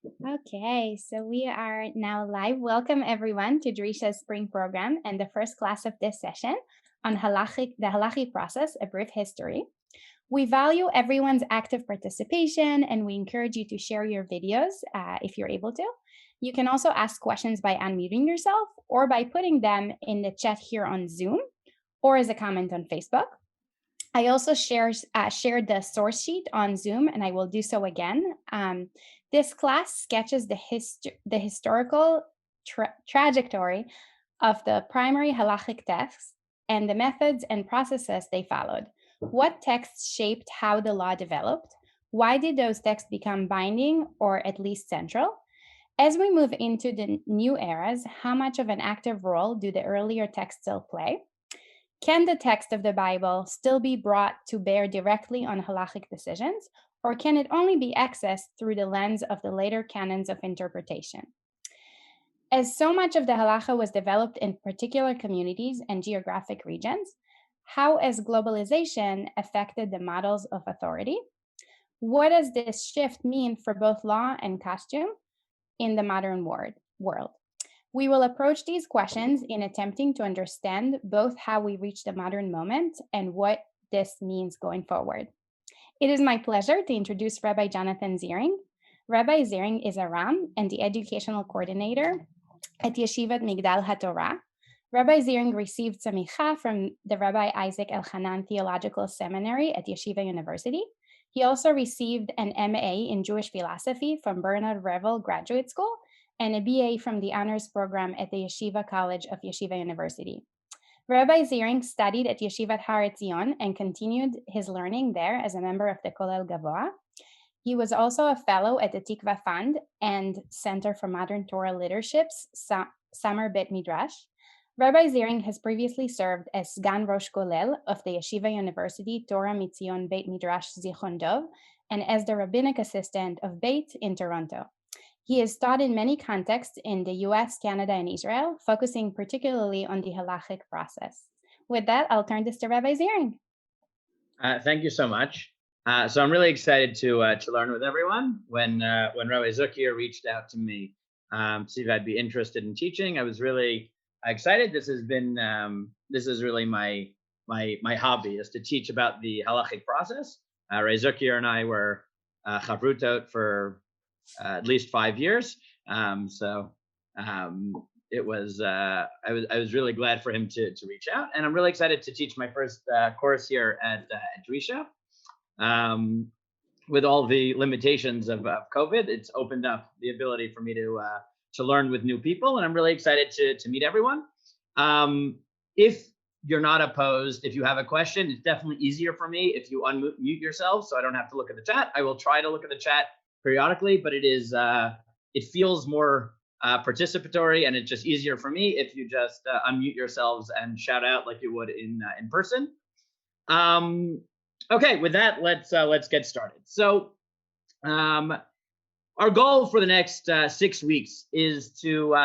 Okay, so we are now live. Welcome everyone to Drisha's spring program and the first class of this session on Halakhic, the Halakhic process, a brief history. We value everyone's active participation and we encourage you to share your videos if you're able to. You can also ask questions by unmuting yourself or by putting them in the chat here on Zoom or as a comment on Facebook. I also shared the source sheet on Zoom, and I will do so again. This class sketches the historical trajectory of the primary halachic texts and the methods and processes they followed. What texts shaped how the law developed? Why did those texts become binding or at least central? As we move into the new eras, how much of an active role do the earlier texts still play? Can the text of the Bible still be brought to bear directly on halachic decisions, or can it only be accessed through the lens of the later canons of interpretation? As so much of the halacha was developed in particular communities and geographic regions, how has globalization affected the models of authority? What does this shift mean for both law and costume in the modern world? We will approach these questions in attempting to understand both how we reach the modern moment and what this means going forward. It is my pleasure to introduce Rabbi Jonathan Ziring. Rabbi Ziring is a Ram and the educational coordinator at Yeshivat Migdal HaTorah. Rabbi Ziring received samicha from the Rabbi Isaac Elchanan Theological Seminary at Yeshiva University. He also received an MA in Jewish philosophy from Bernard Revel Graduate School and a BA from the honors program at the Yeshiva College of Yeshiva University. Rabbi Ziring studied at Yeshivat Har Etzion and continued his learning there as a member of the Kollel Gavoa. He was also a fellow at the Tikva Fund and Center for Modern Torah Leadership's Summer Bet Midrash. Rabbi Ziring has previously served as Sgan Rosh Kollel of the Yeshiva University Torah Mitzion Beit Midrash Zichron Dov and as the rabbinic assistant of Beit in Toronto. He has taught in many contexts in the US, Canada, and Israel, focusing particularly on the halachic process. With that, I'll turn this to Rabbi Ziring. Thank you so much. So I'm really excited to learn with everyone. When Rabbi Zucker reached out to me to see if I'd be interested in teaching, I was really excited. This is really my hobby, is to teach about the halachic process. Rabbi Zucker and I were chavrutot for at least 5 years. It was I was really glad for him to reach out, and I'm really excited to teach my first course here at Drisha. With all the limitations of COVID, it's opened up the ability for me to learn with new people, and I'm really excited to meet everyone. If you're not opposed, if you have a question, it's definitely easier for me if you unmute yourself, so I don't have to look at the chat. I will try to look at the chat periodically, but it feels more participatory, and it's just easier for me if you just unmute yourselves and shout out like you would in person. Okay, with that, let's get started. So our goal for the next 6 weeks is to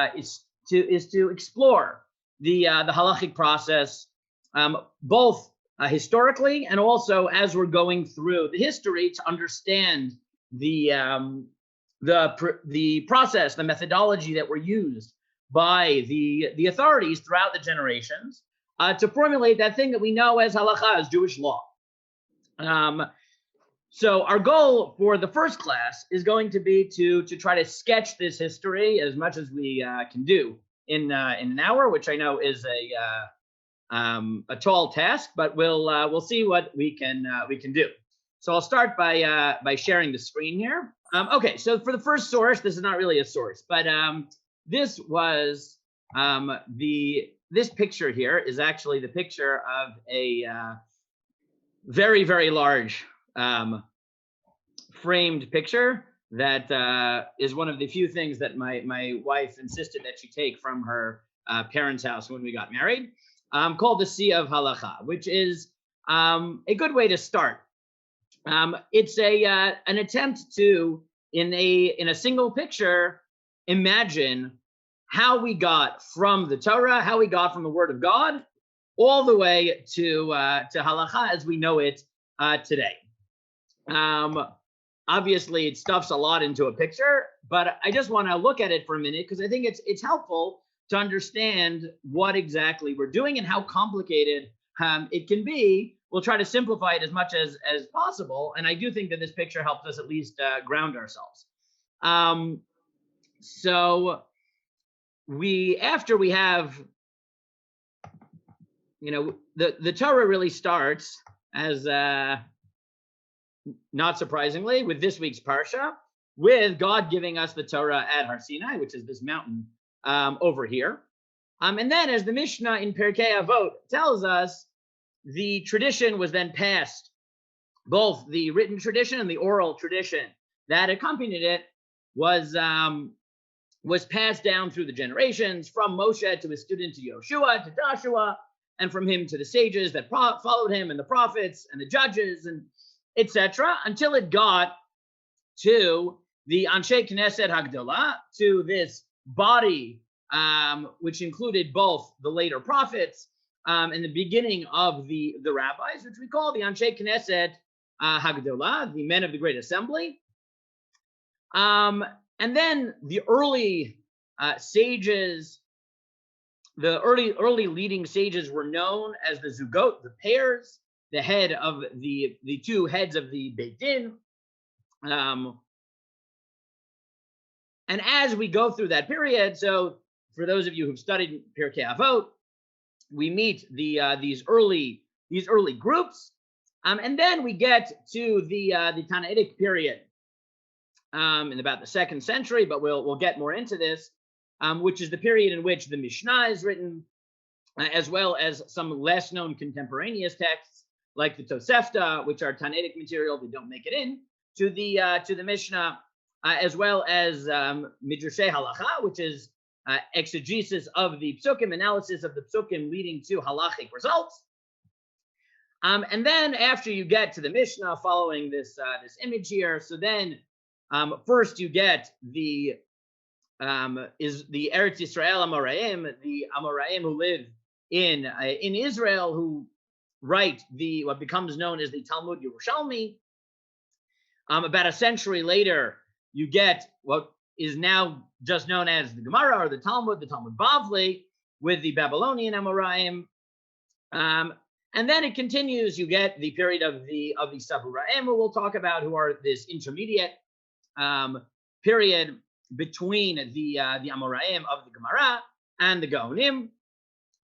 explore the halachic process, both historically and also as we're going through the history to understand the process, the methodology that were used by the authorities throughout the generations to formulate that thing that we know as halakhah, as Jewish law. So our goal for the first class is going to be to try to sketch this history as much as we can do in an hour, which I know is a tall task, but we'll see what we can do. So I'll start by sharing the screen here. Okay, so for the first source, this is not really a source, but this was this picture here is actually the picture of a very, very large framed picture that is one of the few things that my wife insisted that she take from her parents' house when we got married, called the Sea of Halakhah, which is a good way to start. It's an attempt to, in a single picture, imagine how we got from the Torah, how we got from the Word of God, all the way to halakhah as we know it today. obviously it stuffs a lot into a picture, but I just want to look at it for a minute because I think it's helpful to understand what exactly we're doing and how complicated it can be. We'll try to simplify it as much as possible, and I do think that this picture helps us at least ground ourselves. So after we have, the Torah really starts as not surprisingly with this week's parsha, with God giving us the Torah at Har Sinai, which is this mountain over here. And then, as the Mishnah in Pirkei Avot tells us, the tradition was then passed, both the written tradition and the oral tradition that accompanied it was passed down through the generations, from Moshe to his student to Yoshua to Joshua, and from him to the sages that followed him, and the prophets and the judges, and etc., until it got to the Anshe Knesset Hagdolah, to this body, which included both the later prophets and the beginning of the rabbis, which we call the Anshe Knesset Hagdolah, the men of the Great Assembly. And then the early sages, the early leading sages were known as the Zugot, the pairs, the head of the two heads of the Beit Din. And as we go through that period, so for those of you who've studied Pirkei Avot, we meet these early groups, and then we get to the Tannaitic period in about the 2nd century, but we'll get more into this, which is the period in which the Mishnah is written, as well as some less known contemporaneous texts like the Tosefta, which are Tannaitic material. They don't make it in to the Mishnah, as well as Midrashei Halakhah, which is exegesis of the psukim, analysis of the psukim leading to halachic results. And then after you get to the Mishnah, following this image here, so then first you get the Eretz Yisrael Amoraim, the Amoraim who live in Israel, who write what becomes known as the Talmud Yerushalmi. About a century later, you get what is now just known as the Gemara or the Talmud Bavli, with the Babylonian Amoraim. And then it continues. You get the period of the Saburaim, who we'll talk about, who are this intermediate period between the Amoraim of the Gemara and the Gaonim,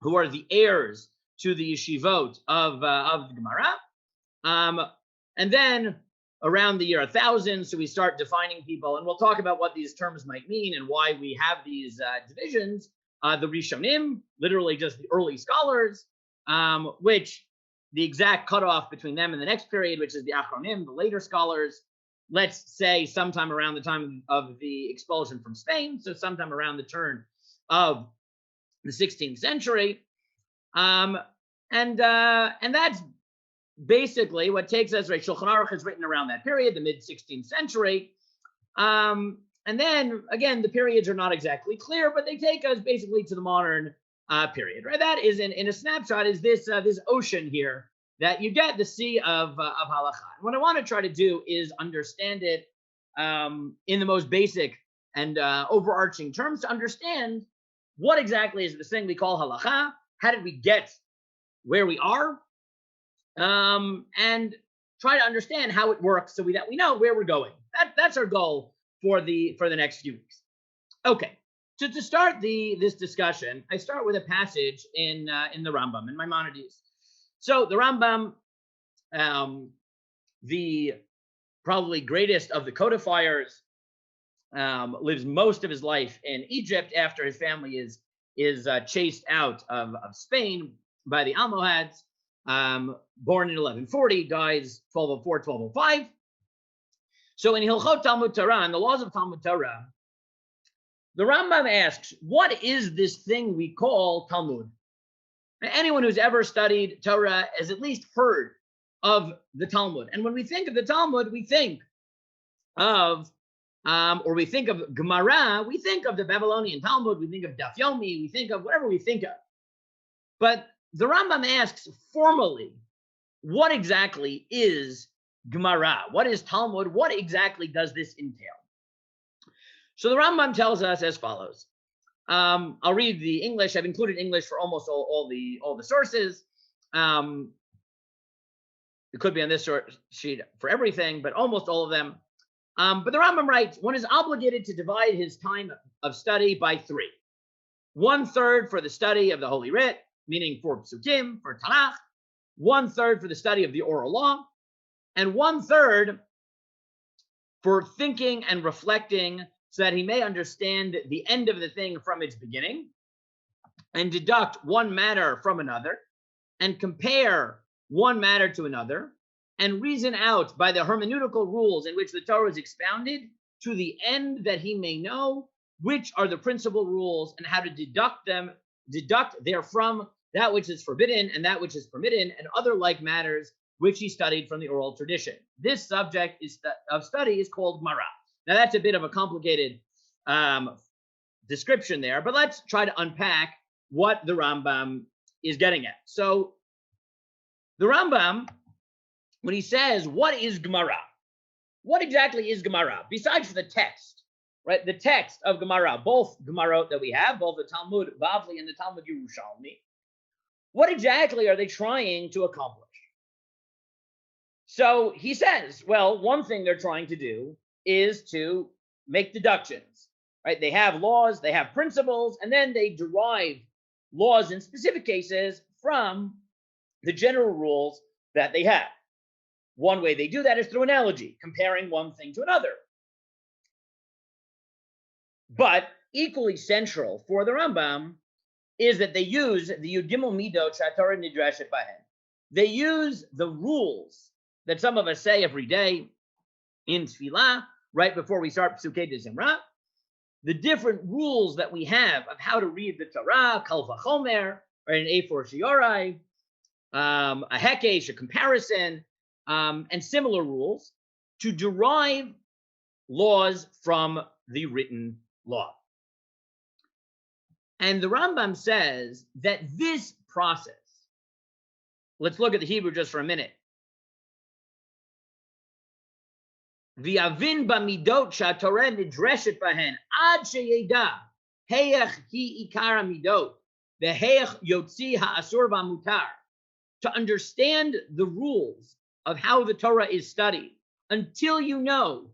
who are the heirs to the yeshivot of the Gemara. And then around the year 1000, so we start defining people, and we'll talk about what these terms might mean and why we have these divisions. The Rishonim, literally just the early scholars, which the exact cutoff between them and the next period, which is the Achronim, the later scholars, let's say sometime around the time of the expulsion from Spain, so sometime around the turn of the 16th century. And that's basically what takes us, right? Shulchan Aruch is written around that period, the mid-16th century. And then, again, the periods are not exactly clear, but they take us basically to the modern period, right? That is, in a snapshot, is this ocean here that you get, the sea of halakhah. And what I want to try to do is understand it in the most basic and overarching terms, to understand what exactly is this thing we call halakhah. How did we get where we are? And try to understand how it works so that we know where we're going. That's our goal for the next few weeks. Okay, so to start this discussion, I start with a passage in the Rambam, in Maimonides. So the Rambam, the probably greatest of the codifiers, lives most of his life in Egypt after his family is chased out of Spain by the Almohads. Born in 1140, dies 1204, 1205. So in Hilchot Talmud Torah, in the laws of Talmud Torah, the Rambam asks, what is this thing we call Talmud? Anyone who's ever studied Torah has at least heard of the Talmud. And when we think of the Talmud, we think of, or we think of Gemara, we think of the Babylonian Talmud, we think of Daf Yomi, we think of whatever we think of. But the Rambam asks formally, what exactly is Gemara? What is Talmud? What exactly does this entail? So the Rambam tells us as follows. I'll read the English. I've included English for almost all the sources. It could be on this sheet for everything, but almost all of them. But the Rambam writes, one is obligated to divide his time of study by 3. 1/3 for the study of the Holy Writ, meaning for Psukim, for Tanakh. 1/3 for the study of the oral law, and 1/3 for thinking and reflecting so that he may understand the end of the thing from its beginning and deduct one matter from another and compare one matter to another and reason out by the hermeneutical rules in which the Torah is expounded to the end that he may know which are the principal rules and how to deduct therefrom that which is forbidden and that which is permitted and other like matters which he studied from the oral tradition. This subject of study is called Gemara. Now that's a bit of a complicated description there, but let's try to unpack what the Rambam is getting at. So the Rambam, when he says, what is Gemara? What exactly is Gemara? Besides for the text, right? The text of Gemara, both Gemarot that we have, both the Talmud Bavli and the Talmud Yerushalmi, what exactly are they trying to accomplish? So he says, well, one thing they're trying to do is to make deductions, right? They have laws, they have principles, and then they derive laws in specific cases from the general rules that they have. One way they do that is through analogy, comparing one thing to another. But equally central for the Rambam is that they use the Yud Gimel Midot Shatorah Nidreshet Bahen. They use the rules that some of us say every day in Tefillah, right before we start Psukei de Zimra, the different rules that we have of how to read the Torah, Kal Vachomer, or an A4 Shiorai, a Hekesh, a comparison, and similar rules to derive laws from the written law. And the Rambam says that this process, let's look at the Hebrew just for a minute. V'yavin b'midot she'atorah nidreshet bahen ad sheyeda heyech hi ikar hamidot v'heyech yotzi ha'asur v'mutar. To understand the rules of how the Torah is studied until you know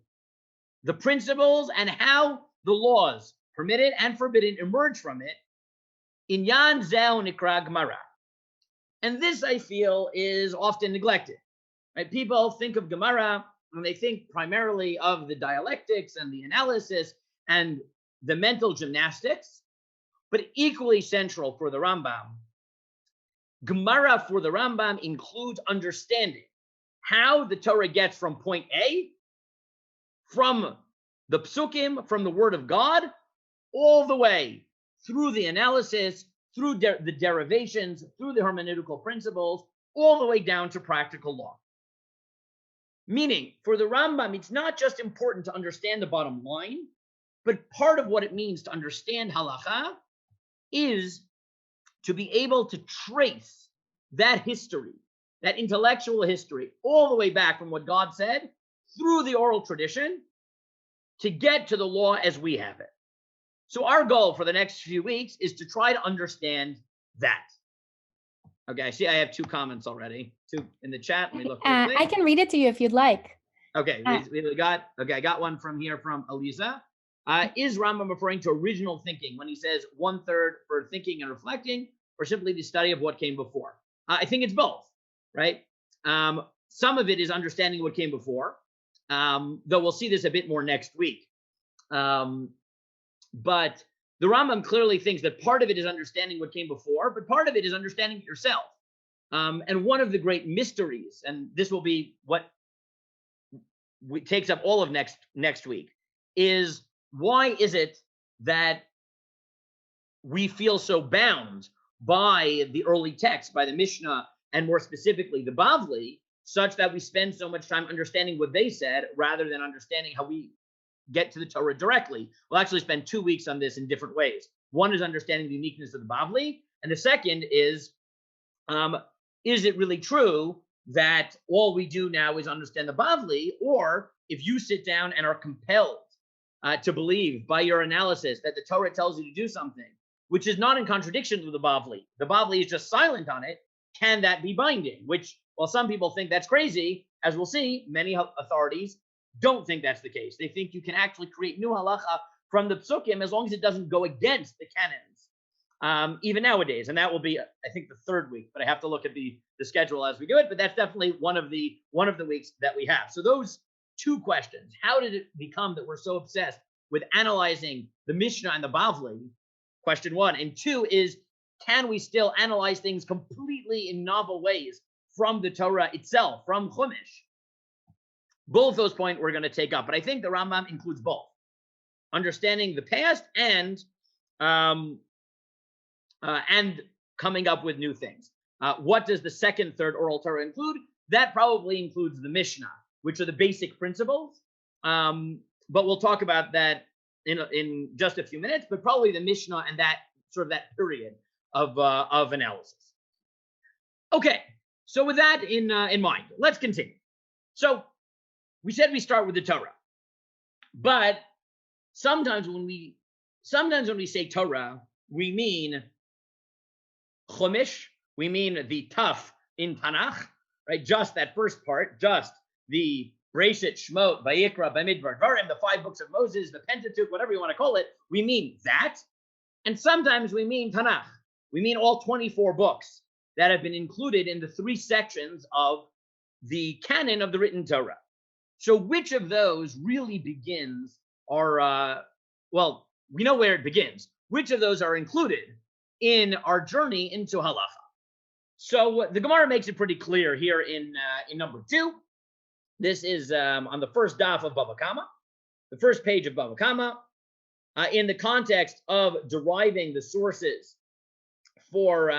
the principles and how the laws permitted and forbidden emerge from it, inyan zeh nikra Gemara. And this, I feel, is often neglected. Right? People think of Gemara and they think primarily of the dialectics and the analysis and the mental gymnastics, but equally central for the Rambam, Gemara for the Rambam includes understanding how the Torah gets from point A, from the psukim, from the word of God, all the way through the analysis, through the derivations, through the hermeneutical principles, all the way down to practical law. Meaning, for the Rambam, it's not just important to understand the bottom line, but part of what it means to understand halakhah is to be able to trace that history, that intellectual history, all the way back from what God said through the oral tradition to get to the law as we have it. So our goal for the next few weeks is to try to understand that. Okay, I see I have 2 comments already, 2 in the chat. Let me look quickly. I can read it to you if you'd like. Okay, I got one from here from Eliza. Is Rambam referring to original thinking when he says 1/3 for thinking and reflecting, or simply the study of what came before? I think it's both, right? Some of it is understanding what came before, though we'll see this a bit more next week. But the Rambam clearly thinks that part of it is understanding what came before, but part of it is understanding it yourself. And one of the great mysteries, and this will be what takes up all of next week, is why is it that we feel so bound by the early text, by the Mishnah, and more specifically the Bavli, such that we spend so much time understanding what they said rather than understanding how we get to the Torah directly. We'll actually spend 2 weeks on this in different ways. One is understanding the uniqueness of the Bavli, and the second is it really true that all we do now is understand the Bavli, or if you sit down and are compelled to believe by your analysis that the Torah tells you to do something, which is not in contradiction with the Bavli is just silent on it, can that be binding? Which, while some people think that's crazy, as we'll see, many authorities don't think that's the case. They think you can actually create new halakhah from the psukim as long as it doesn't go against the canons, even nowadays. And that will be, I think, the third week, but I have to look at the schedule as we do it. But that's definitely one of the weeks that we have. So those two questions: how did it become that we're so obsessed with analyzing the Mishnah and the Bavli? Question one. And two is, can we still analyze things completely in novel ways from the Torah itself, from Chumash? Both those points we're going to take up, but I think the Rambam includes both, understanding the past and coming up with new things. What does the second, third oral Torah include? That probably includes the Mishnah, which are the basic principles. But we'll talk about that in just a few minutes. But probably the Mishnah and that sort of that period of analysis. Okay, so with that in mind, let's continue. So we said we start with the Torah, but sometimes when we say Torah, we mean Chumash, we mean the Taf in Tanakh, right? Just that first part, just the Bereshit, Shemot, Vayikra, Bamidbar, Dvarim, the 5 books of Moses, the Pentateuch, whatever you want to call it. We mean that, and sometimes we mean Tanakh. We mean all 24 books that have been included in the 3 sections of the canon of the written Torah. So which of those really begins our, well, we know where it begins. Which of those are included in our journey into halakhah? So the Gemara makes it pretty clear here in number 2. This is on the first daf of Bava Kama, the first page of Bava Kama, in the context of deriving the sources for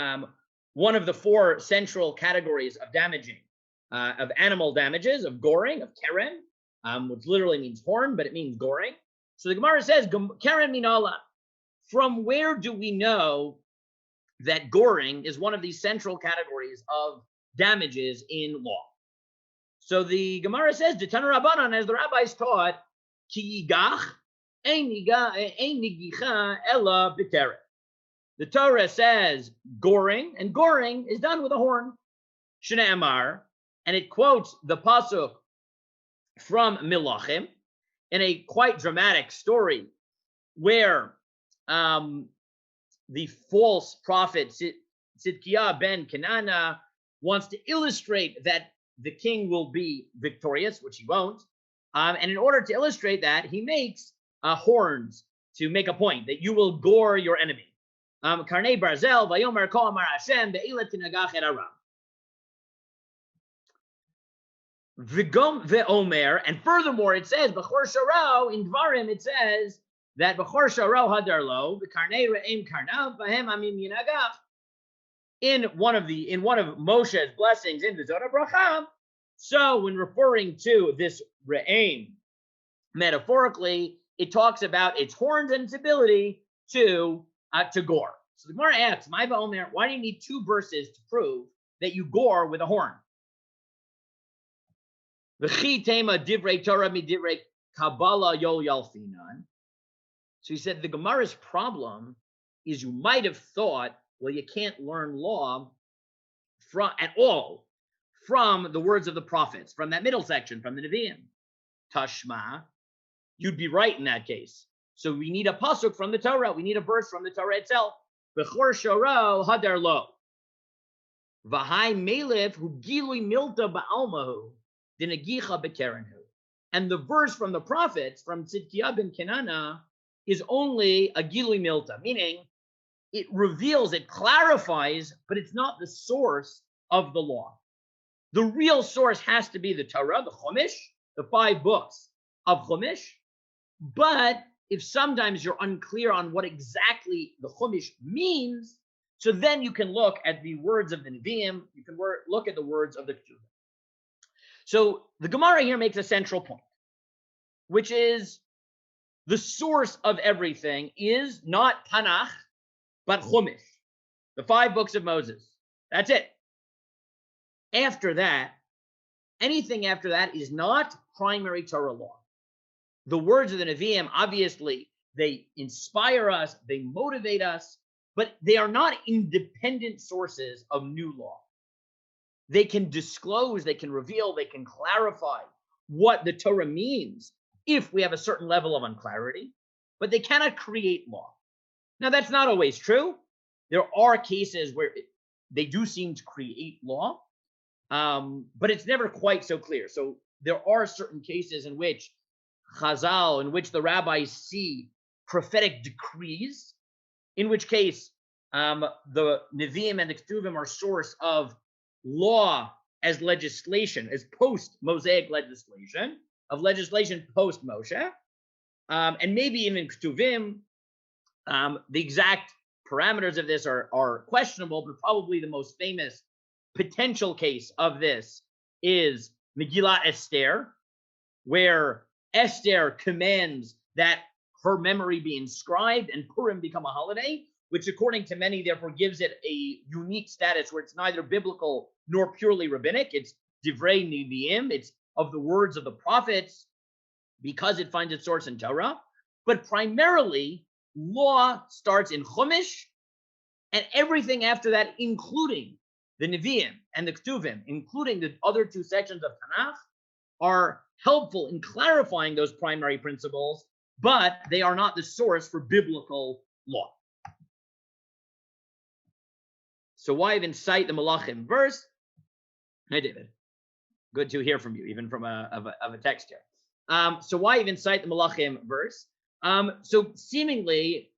one of the 4 central categories of damaging. Of animal damages, of goring, of keren, which literally means horn, but it means goring. So the Gemara says, keren minala. From where do we know that goring is one of these central categories of damages in law? So the Gemara says, D'Tanu Rabbanan, as the rabbis taught, ki yigach ein nigicha ella b'keren. The Torah says goring, and goring is done with a horn. Shne'emar. And it quotes the pasuk from Milachim in a quite dramatic story where the false prophet Tzidkiah ben Kenana wants to illustrate that the king will be victorious, which he won't. And in order to illustrate that, he makes horns to make a point that you will gore your enemy. Karnei barzel vayomer ko amar Hashem be'ilat tinagach et aram. Ve'omer, and furthermore, it says b'chor sharau in Dvarim. It says that b'chor sharau hadarlo v'karnei re'im karnav v'hem amim yinagach. In one of Moshe's blessings in the Zohar Bracha. So when referring to this re'im, metaphorically, it talks about its horns and its ability to gore. So the Gemara asks, "My Omer, why do you need 2 verses to prove that you gore with a horn?" V'chi tema divrei Torah midivrei Kabbalah yol yalfinan. So he said the Gemara's problem is you might have thought, well, you can't learn law at all from the words of the prophets, from that middle section, from the Nevi'im. Tashma, you'd be right in that case. So we need a pasuk from the Torah. We need a verse from the Torah itself. B'chor sharo hadar lo. V'hai melef hu gilui milta ba'almahu dinagicha bekerenhu. And the verse from the prophets, from Tzidkiah ben Kenana, is only a gilui milta, meaning it reveals, it clarifies, but it's not the source of the law. The real source has to be the Torah, the Chumash, the 5 books of Chumash. But if sometimes you're unclear on what exactly the Chumash means, so then you can look at the words of the Nevi'im, you can look at the words of the Ketuvim. So the Gemara here makes a central point, which is the source of everything is not Tanakh, but Chumash, the 5 books of Moses. That's it. After that, Anything after that is not primary Torah law. The words of the Nevi'im, obviously, they inspire us, they motivate us, but they are not independent sources of new law. They can disclose, they can reveal, they can clarify what the Torah means if we have a certain level of unclarity, but they cannot create law. Now, that's not always true. There are cases where they do seem to create law, but it's never quite so clear. So there are certain cases in which Chazal, in which the rabbis see prophetic decrees, in which case the Nevi'im and the Ketuvim are source of law as legislation, as post-Mosaic legislation, of legislation post-Moshe, and maybe even Ketuvim. The exact parameters of this are questionable, but probably the most famous potential case of this is Megillah Esther, where Esther commands that her memory be inscribed and Purim become a holiday, which according to many therefore gives it a unique status where it's neither biblical nor purely rabbinic. It's Divrei Nevi'im, it's of the words of the prophets because it finds its source in Torah. But primarily, law starts in Chumash, and everything after that, including the Nevi'im and the Ketuvim, including the other two sections of Tanakh, are helpful in clarifying those primary principles, but they are not the source for biblical law. So why even cite the Malachim verse? Hi, David. Good to hear from you, even from a text here. So why even cite the Malachim verse? So seemingly,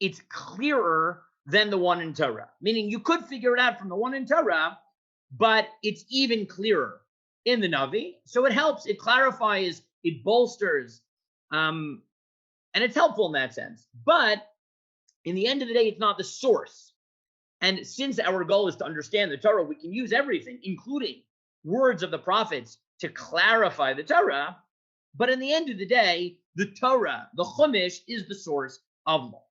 it's clearer than the one in Torah, meaning you could figure it out from the one in Torah, but it's even clearer in the Navi. So it helps, it clarifies, it bolsters, and it's helpful in that sense. But in the end of the day, it's not the source. And since our goal is to understand the Torah, we can use everything, including words of the prophets, to clarify the Torah. But in the end of the day, the Torah, the Chumash, is the source of law.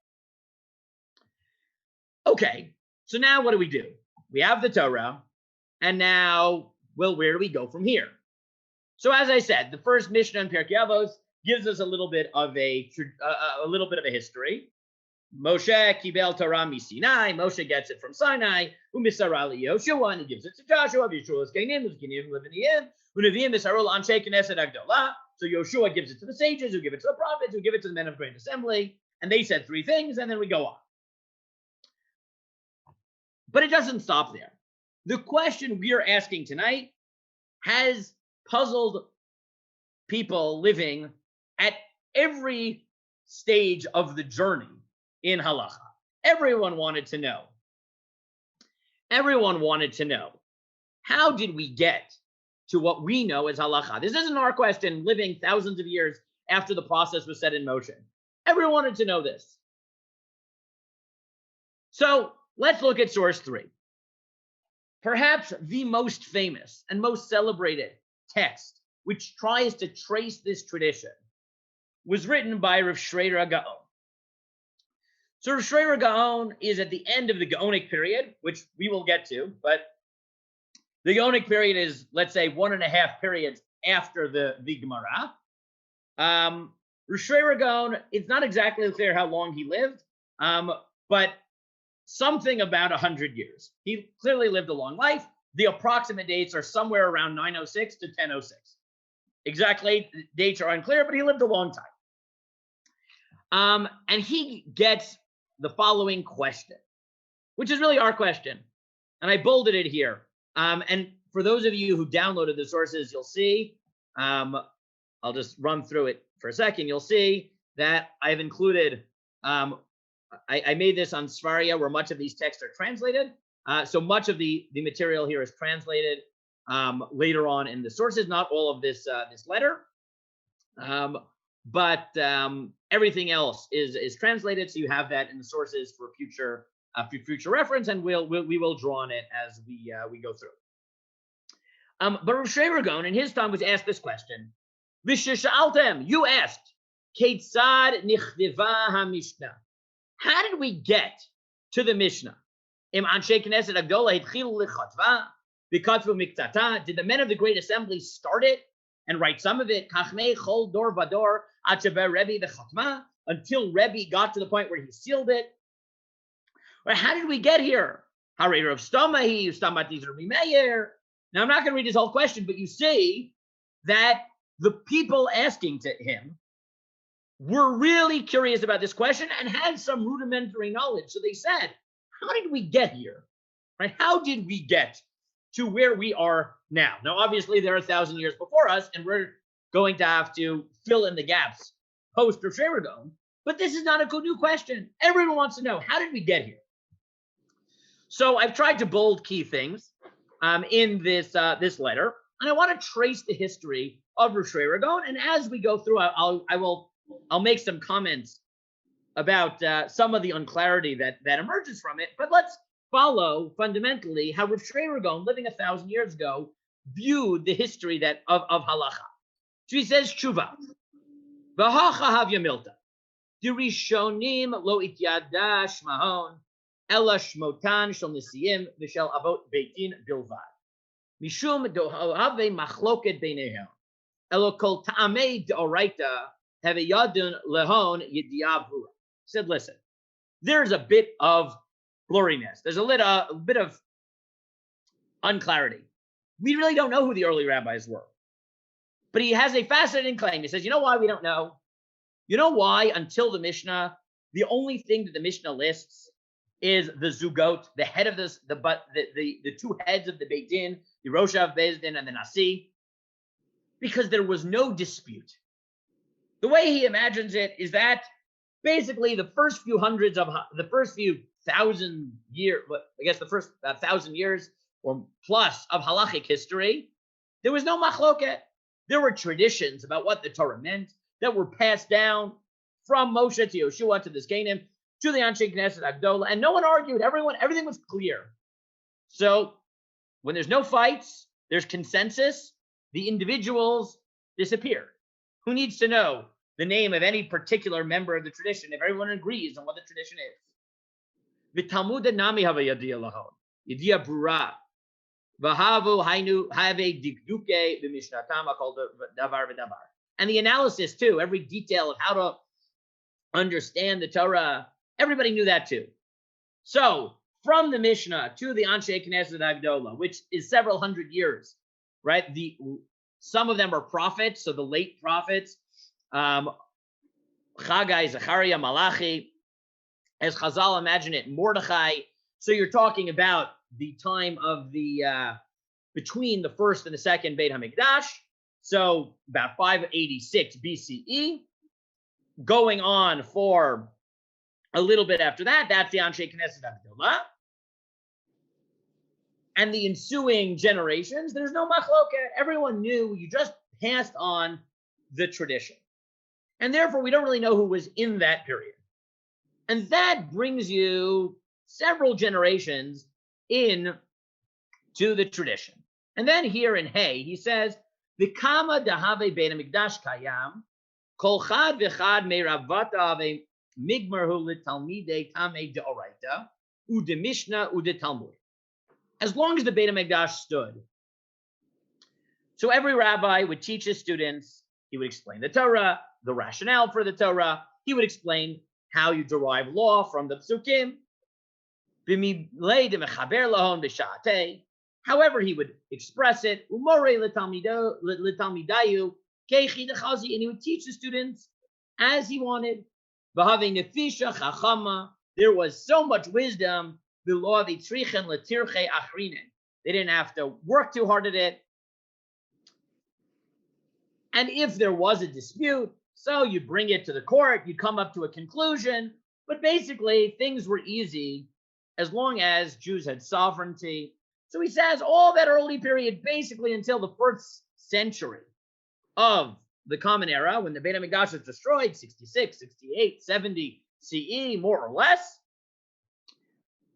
Okay, so now what do? We have the Torah, and now, well, where do we go from here? So as I said, the first Mishnah in Pirkei Avos gives us a little bit of a history. Moshe kibel Torah miSinai. Moshe gets it from Sinai. Umisara Yoshua, and he gives it to Joshua. Yeshua's Kenim, Kenim Leviniyim. Unavim Misarul Anshe Knesset Agdolah. So Yoshua gives it to the sages, who give it to the prophets, who give it to the men of great assembly, and they said three things, and then we go on. But it doesn't stop there. The question we are asking tonight has puzzled people living at every stage of the journey in halakhah. Everyone wanted to know. How did we get to what we know as halakhah? This isn't our question living thousands of years after the process was set in motion. Everyone wanted to know this. So let's look at source 3. Perhaps the most famous and most celebrated text which tries to trace this tradition was written by Rav Shreira Gaon. So Rav Shreira Gaon is at the end of the Gaonic period, which we will get to, but the Gaonic period is, let's say, 1.5 periods after the Gemara. Rav Shreira Gaon, it's not exactly clear how long he lived, but something about 100 years. He clearly lived a long life. The approximate dates are somewhere around 906 to 1006. Exactly, dates are unclear, but he lived a long time. And he gets the following question, which is really our question. And I bolded it here. And for those of you who downloaded the sources, you'll see, I'll just run through it for a second. You'll see that I've included, I made this on Svaria, where much of these texts are translated. So much of the material here is translated later on in the sources, not all of this letter, but everything else is translated. So you have that in the sources for future reference, and we will draw on it as we go through. But Rav Shreira Gaon in his time was asked this question: "V'sheshaltem," you asked, "Keitzad nichtiva ha-Mishnah?" How did we get to the Mishnah? Im anshe Knesset Agdola hitchilu lichatva. Vikatvu miktata. Did the men of the great assembly start it and write some of it? Kachmei chol dor vador achaber Rebbe v'chatma, until Rebbe got to the point where he sealed it. Well, how did we get here? Harei Rav Stamahi, Stamati Rabbi Meir. Now, I'm not going to read his whole question, but you see that the people asking to him were really curious about this question and had some rudimentary knowledge. So they said, how did we get here? Right? How did we get to where we are now? Now, obviously, there are 1,000 years before us, and we're going to have to fill in the gaps post Rav Sheragon. But this is not a new question. Everyone wants to know, how did we get here? So I've tried to bold key things in this letter, and I want to trace the history of Rav Sheragon. And as we go through, I'll make some comments about some of the unclarity that emerges from it. But let's follow fundamentally how Rav Sheragon, living 1,000 years ago, viewed the history of halakhah. So he says, "Tshuva, v'hacha havya milta, dirishonim lo ityada shmahon, ela shmotan shel nisiim v'shel avot beitin bilvad, mishum dohave machloket beinehem, elo kol ta'amei deoraita have yadun lehon yediah brura." Said, listen, there's a bit of blurriness. There's a bit of unclarity. We really don't know who the early rabbis were. But he has a fascinating claim. He says, you know why we don't know? You know why until the Mishnah, the only thing that the Mishnah lists is the zugot, the head of the two heads of the Beit Din, the Roshav Beis Din and the Nasi, because there was no dispute. The way he imagines it is that basically the first few thousand years, I guess the first 1,000 years or plus of halachic history, there was no machloket. There were traditions about what the Torah meant that were passed down from Moshe to Yeshua to the Zkanim to the Anshe Knesset Agdola, and no one argued. Everything was clear. So when there's no fights, there's consensus. The individuals disappear. Who needs to know the name of any particular member of the tradition if everyone agrees on what the tradition is? V'talmud nami hava yadiya lahon, yadiya brura, v'havu hainu have dikduke b'mishnatam akol davar v'davar. And the analysis too, every detail of how to understand the Torah, everybody knew that too. So from the Mishnah to the Anshe Knesset Agdola, which is several hundred years, right? Some of them are prophets, so the late prophets, Chagai, Zechariah, Malachi, as Chazal imagine it, Mordechai. So you're talking about the time of the between the first and the second Beit HaMikdash, so about 586 BCE, going on for a little bit after that. That's the Anshe Knesset Agdola. And the ensuing generations, there's no machloket. Everyone knew, you just passed on the tradition. And therefore, we don't really know who was in that period. And that brings you several generations in to the tradition. And then here in Hay, he says, V'kama dahave bein hamikdash kayam, kol chad v'chad me'ravata ave migmarhu l'talmidei tamei deoraita, u'de mishnah u'de talmud. As long as the Beit HaMikdash stood. So every rabbi would teach his students, he would explain the Torah, the rationale for the Torah, he would explain how you derive law from the psukim. However he would express it, and he would teach the students as he wanted. There was so much wisdom. They didn't have to work too hard at it. And if there was a dispute, so you bring it to the court, you come up to a conclusion. But basically, things were easy as long as Jews had sovereignty. So he says all that early period, basically until the first century of the Common Era, when the Beit HaMikdash was destroyed, 66, 68, 70 CE, more or less,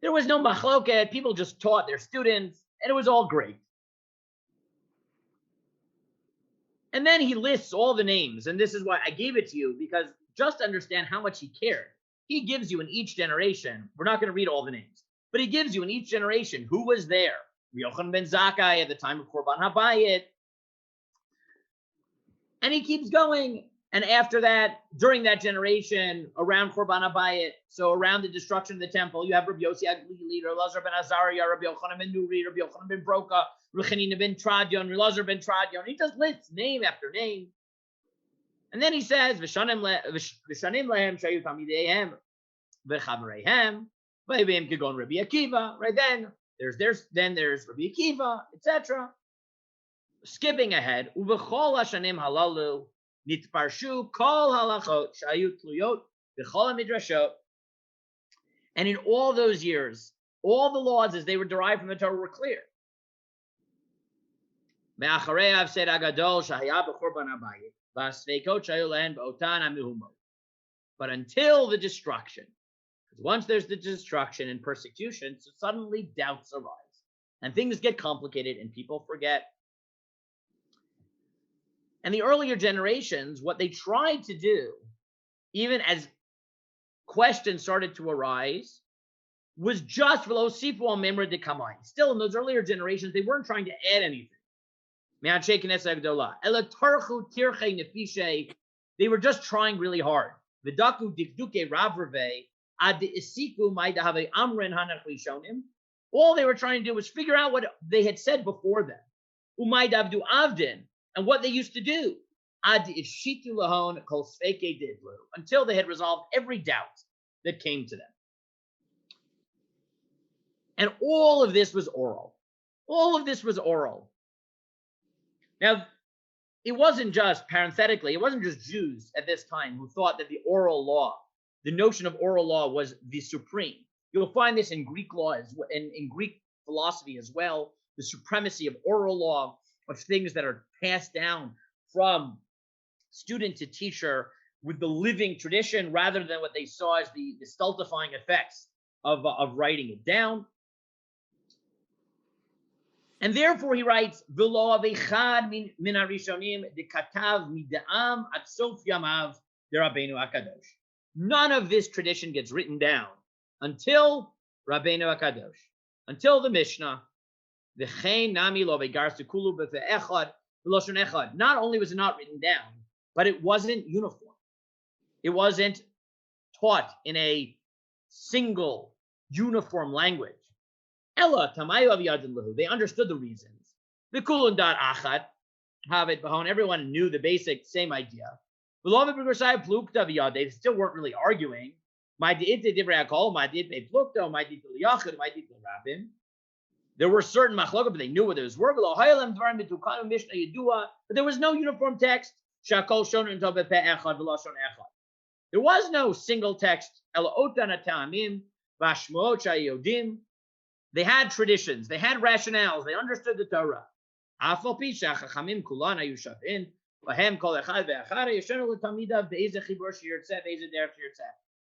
there was no machloket. People just taught their students, and it was all great. And then he lists all the names, and this is why I gave it to you, because just to understand how much he cared. He gives you in each generation, we're not going to read all the names, but he gives you in each generation who was there, Yochanan ben Zakkai at the time of Korban Habayit. And he keeps going. And after that, during that generation, around Korban Habayit, so around the destruction of the temple, you have Rabbi Yossi Aglili, Rabbi Elazar ben Azariah, Rabbi Yochanan ben Nuri, Rabbi Yochanan ben Broka, Rabbi Chanina ben Tradion, Rabbi Elazar ben Tradion. He just lists name after name. And then he says, V'shanim lehem shayu tamideihem v'chavereihem v'hevim kegon Rabbi Akiva. Right then, there's Rabbi Akiva, etc. Skipping ahead, uv'chol hashanim halalu nitparshu kol halachot shayu tluyot v'chol midrashot. And in all those years, all the laws as they were derived from the Torah were clear. Me'achareyav said agadol shahaya b'chorban habayit. But until the destruction, because once there's the destruction and persecution, so suddenly doubts arise and things get complicated and people forget. And the earlier generations, what they tried to do, even as questions started to arise, was just still in those earlier generations, they weren't trying to add anything. They were just trying really hard. All they were trying to do was figure out what they had said before them. And what they used to do. Until they had resolved every doubt that came to them. And all of this was oral. All of this was oral. Now, it wasn't just, parenthetically, it wasn't just Jews at this time who thought that the oral law, the notion of oral law was the supreme. You'll find this in Greek law and in Greek philosophy as well, the supremacy of oral law, of things that are passed down from student to teacher with the living tradition rather than what they saw as the stultifying effects of writing it down. And therefore, he writes, "V'lo avechad min harishonim dekatav mid'am at sof yamav deRabbeinu Hakadosh." None of this tradition gets written down until Rabbeinu Hakadosh, until the Mishnah. V'chein nami lo vegarsu kulu b've'echad v'loshon echad. Not only was it not written down, but it wasn't uniform. It wasn't taught in a single, uniform language. They understood the reasons. Everyone knew the basic same idea. They still weren't really arguing. There were certain machlokas, but they knew what those were. But there was no uniform text. There was no single text. They had traditions, they had rationales, they understood the Torah.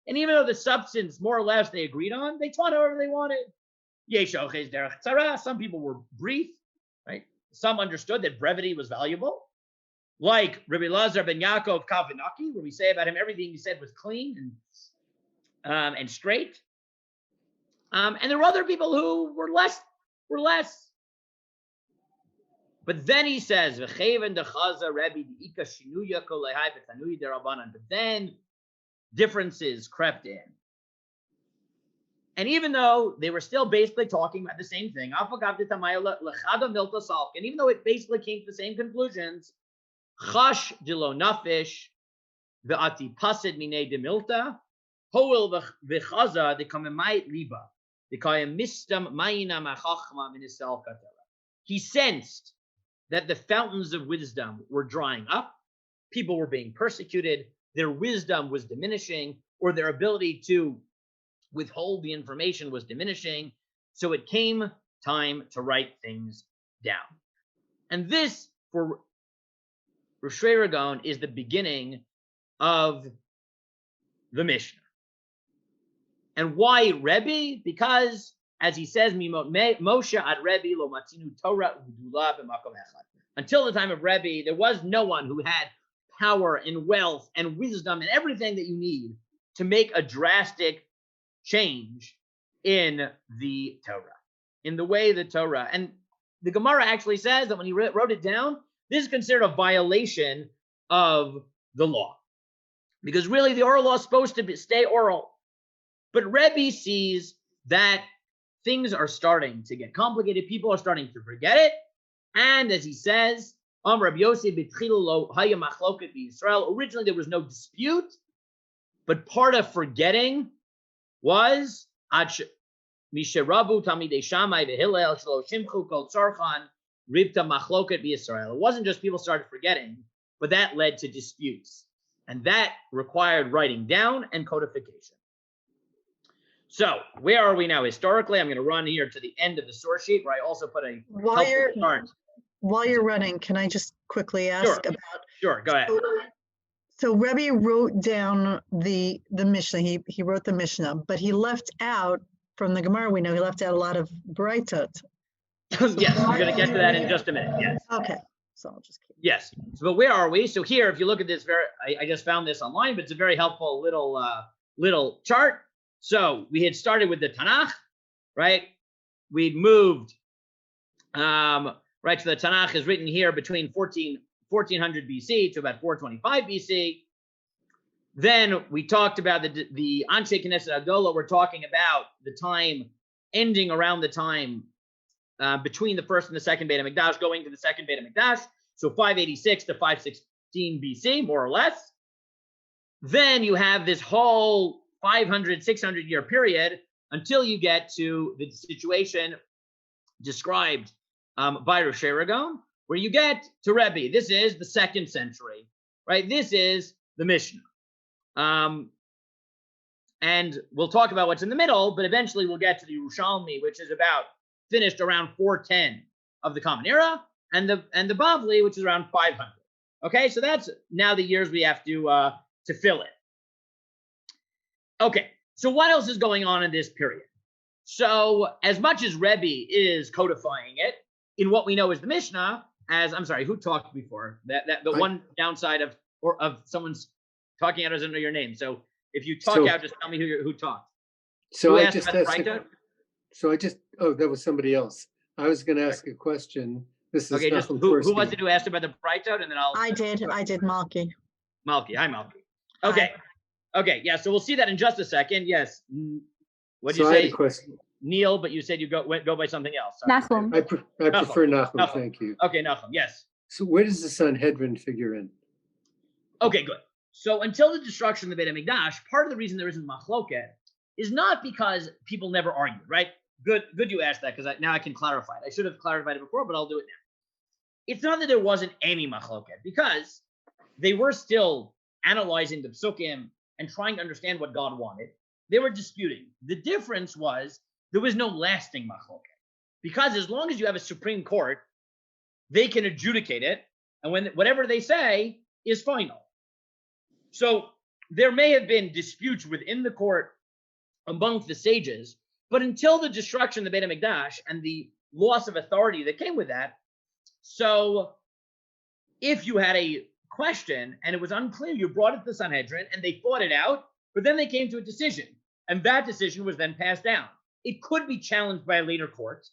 And even though the substance, more or less, they agreed on, they taught however they wanted. Some people were brief, right? Some understood that brevity was valuable. Like Rabbi Elazar ben Yaakov Kavanaki, where we say about him, everything he said was clean and straight. And there were other people who were less. But then he says, but then differences crept in. And even though they were still basically talking about the same thing, and even though it basically came to the same conclusions, chash dilo nafish ve'ati pasid mine demilta hoil v'chaza dekamemait liba. He sensed that the fountains of wisdom were drying up, people were being persecuted, their wisdom was diminishing, or their ability to withhold the information was diminishing. So it came time to write things down. And this, for Rosh Ragon, is the beginning of the Mishnah. And why Rebbe? Because, as he says, Moshe ad Rebbe lo matzinu Torah udula b'makom echad. Until the time of Rebbe, there was no one who had power and wealth and wisdom and everything that you need to make a drastic change in the Torah, in the way the Torah, and the Gemara actually says that when he wrote it down, this is considered a violation of the law. Because really the oral law is supposed to stay oral. But Rebbe sees that things are starting to get complicated. People are starting to forget it. And as he says, Rabbi Yosef originally there was no dispute, but part of forgetting was Misherabu Talmidei Shammai v'Hillel Shelo Shimchu Kol Tzarchan Rivta Machloket v'Yisrael. It wasn't just people started forgetting, but that led to disputes. And that required writing down and codification. So where are we now historically? I'm going to run here to the end of the source sheet where I also put a chart. While you're running, can I just quickly ask about? Sure, go ahead. So Rebbe wrote down the Mishnah. He wrote the Mishnah, but he left out from the Gemara. We know he left out a lot of Breitot. Yes, we're going to get to that in just a minute. Yes. Okay. So I'll just keep. Yes. So, but where are we? So here, if you look at this, I just found this online, but it's a very helpful little chart. So we had started with the Tanakh, right? We'd moved right to the Tanakh is written here between 1400 BC to about 425 BC. Then we talked about the Anshe Knesset Adola. We're talking about the time ending around the time between the first and the second Beit HaMikdash, going to the second Beit HaMikdash, so 586 to 516 BC, more or less. Then you have this whole 500, 600 year period until you get to the situation described by Rosh Hashanah, where you get to Rebbe. This is the 2nd century, right? This is the Mishnah. And we'll talk about what's in the middle, but eventually we'll get to the Yerushalmi, which is about finished around 410 of the Common Era, and the Bavli, which is around 500. Okay, so that's now the years we have to fill in. Okay, so what else is going on in this period? So as much as Rebbe is codifying it in what we know is the Mishnah, I'm sorry, who talked before? One downside of someone's talking out doesn't know your name. So if you talk out, just tell me who talked. So I just asked. That was somebody else. I was going to ask a question. This is okay. Just who was it who asked about the Breitut, and then I did, Malki. Hi, Malki. Okay. Hi. Okay. Yeah. So we'll see that in just a second. Yes. What did you say? I had a question. Neil, but you said you go by something else. Nachum. I prefer Nachum. Thank you. Okay, Nachum. Yes. So where does the Sanhedrin figure in? Okay, good. So until the destruction of the Beit HaMikdash, part of the reason there isn't machloket is not because people never argued, right? Good you asked that, because now I can clarify it. I should have clarified it before, but I'll do it now. It's not that there wasn't any machloket, because they were still analyzing the psukim and trying to understand what God wanted. They were disputing. The difference was there was no lasting machloket, because as long as you have a Supreme Court, they can adjudicate it, and whatever they say is final. So there may have been disputes within the court amongst the sages, but until the destruction of the Beit HaMikdash and the loss of authority that came with that, so if you had a question and it was unclear, you brought it to the Sanhedrin and they fought it out, but then they came to a decision, and that decision was then passed down. It could be challenged by a later court,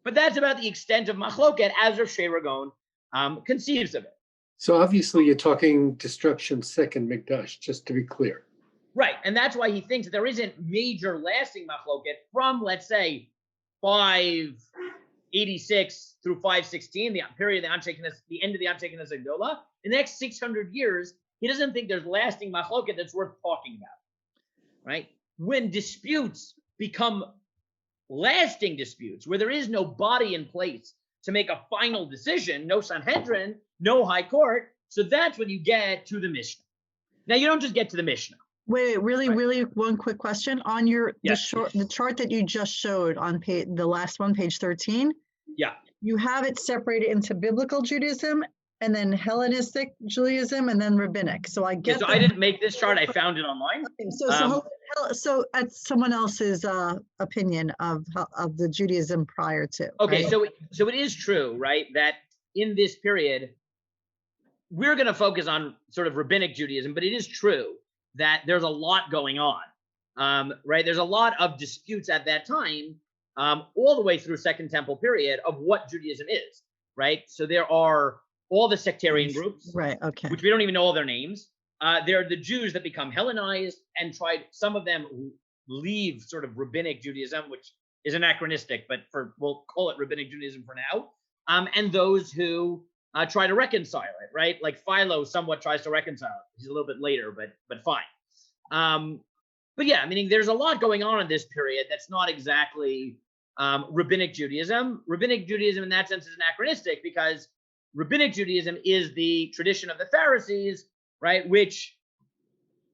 but that's about the extent of machloket as Rosh Hashanah conceives of it. So obviously you're talking destruction second Mikdash, just to be clear. Right, and that's why he thinks that there isn't major lasting machloket from, let's say, 586 through 516, the period of the end of the Anshe Knesset Gedola. In the next 600 years, he doesn't think there's lasting machloket that's worth talking about, right? When disputes become lasting disputes, where there is no body in place to make a final decision, no Sanhedrin, no high court, so that's when you get to the Mishnah. Now, you don't just get to the Mishnah. Wait, really one quick question. On the chart that you just showed on the last one, page 13, yeah, you have it separated into biblical Judaism and then Hellenistic Judaism and then rabbinic. So I get. So I didn't make this chart. I found it online. Okay, so that's someone else's opinion of the Judaism prior to. Okay, right? so it is true, right, that in this period we're going to focus on sort of rabbinic Judaism, but it is true that there's a lot going on, right? There's a lot of disputes at that time all the way through Second Temple period of what Judaism is, right? So there are all the sectarian groups, Right. Okay. which we don't even know all their names. There are the Jews that become Hellenized and some of them leave sort of rabbinic Judaism, which is anachronistic, but we'll call it rabbinic Judaism for now. And those who try to reconcile it, right? Like Philo somewhat tries to reconcile it. He's a little bit later, but fine. But yeah, meaning there's a lot going on in this period that's not exactly rabbinic Judaism. Rabbinic Judaism in that sense is anachronistic because rabbinic Judaism is the tradition of the Pharisees, right, which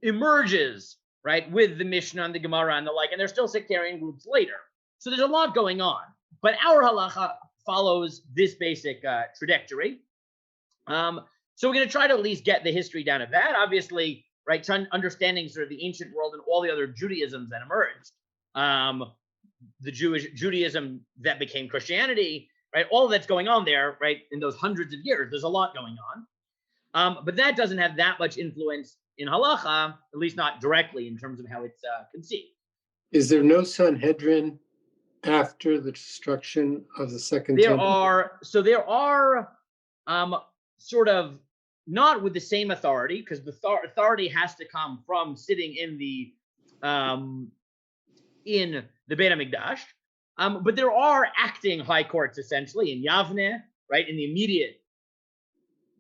emerges, right, with the Mishnah and the Gemara and the like, and there's still sectarian groups later. So there's a lot going on. But our halacha follows this basic trajectory. So we're going to try to at least get the history down of that. Obviously, right, understanding sort of the ancient world and all the other Judaisms that emerged, the Judaism that became Christianity, right, all that's going on there, right, in those hundreds of years, there's a lot going on. But that doesn't have that much influence in halacha, at least not directly in terms of how it's conceived. Is there no Sanhedrin after the destruction of the Second Temple? There are sort of not with the same authority, because the authority has to come from sitting in the Beit HaMikdash. But there are acting high courts essentially in Yavne, right, in the immediate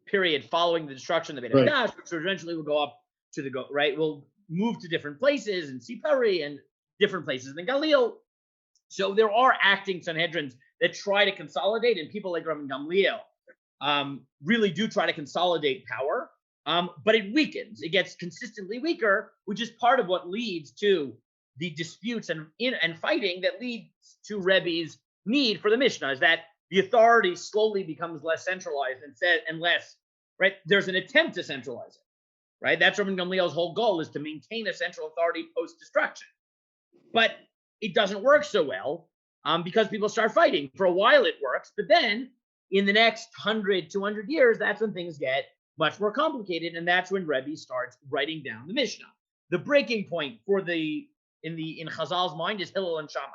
period following the destruction of the Beit HaMikdash, which eventually will go up to we'll move to different places in Sipari and different places in the Galil. So there are acting Sanhedrins that try to consolidate, and people like Rabbi Gamliel really do try to consolidate power, but it weakens. It gets consistently weaker, which is part of what leads to the disputes and fighting that leads to Rebbe's need for the Mishnah, is that the authority slowly becomes less centralized and less, right? There's an attempt to centralize it, right? That's Rabbi Gamliel's whole goal, is to maintain a central authority post-destruction. But it doesn't work so well because people start fighting. For a while it works, but then in the next 100, 200 years, that's when things get much more complicated, and that's when Rebbe starts writing down the Mishnah. The breaking point in Chazal's mind is Hillel and Shammai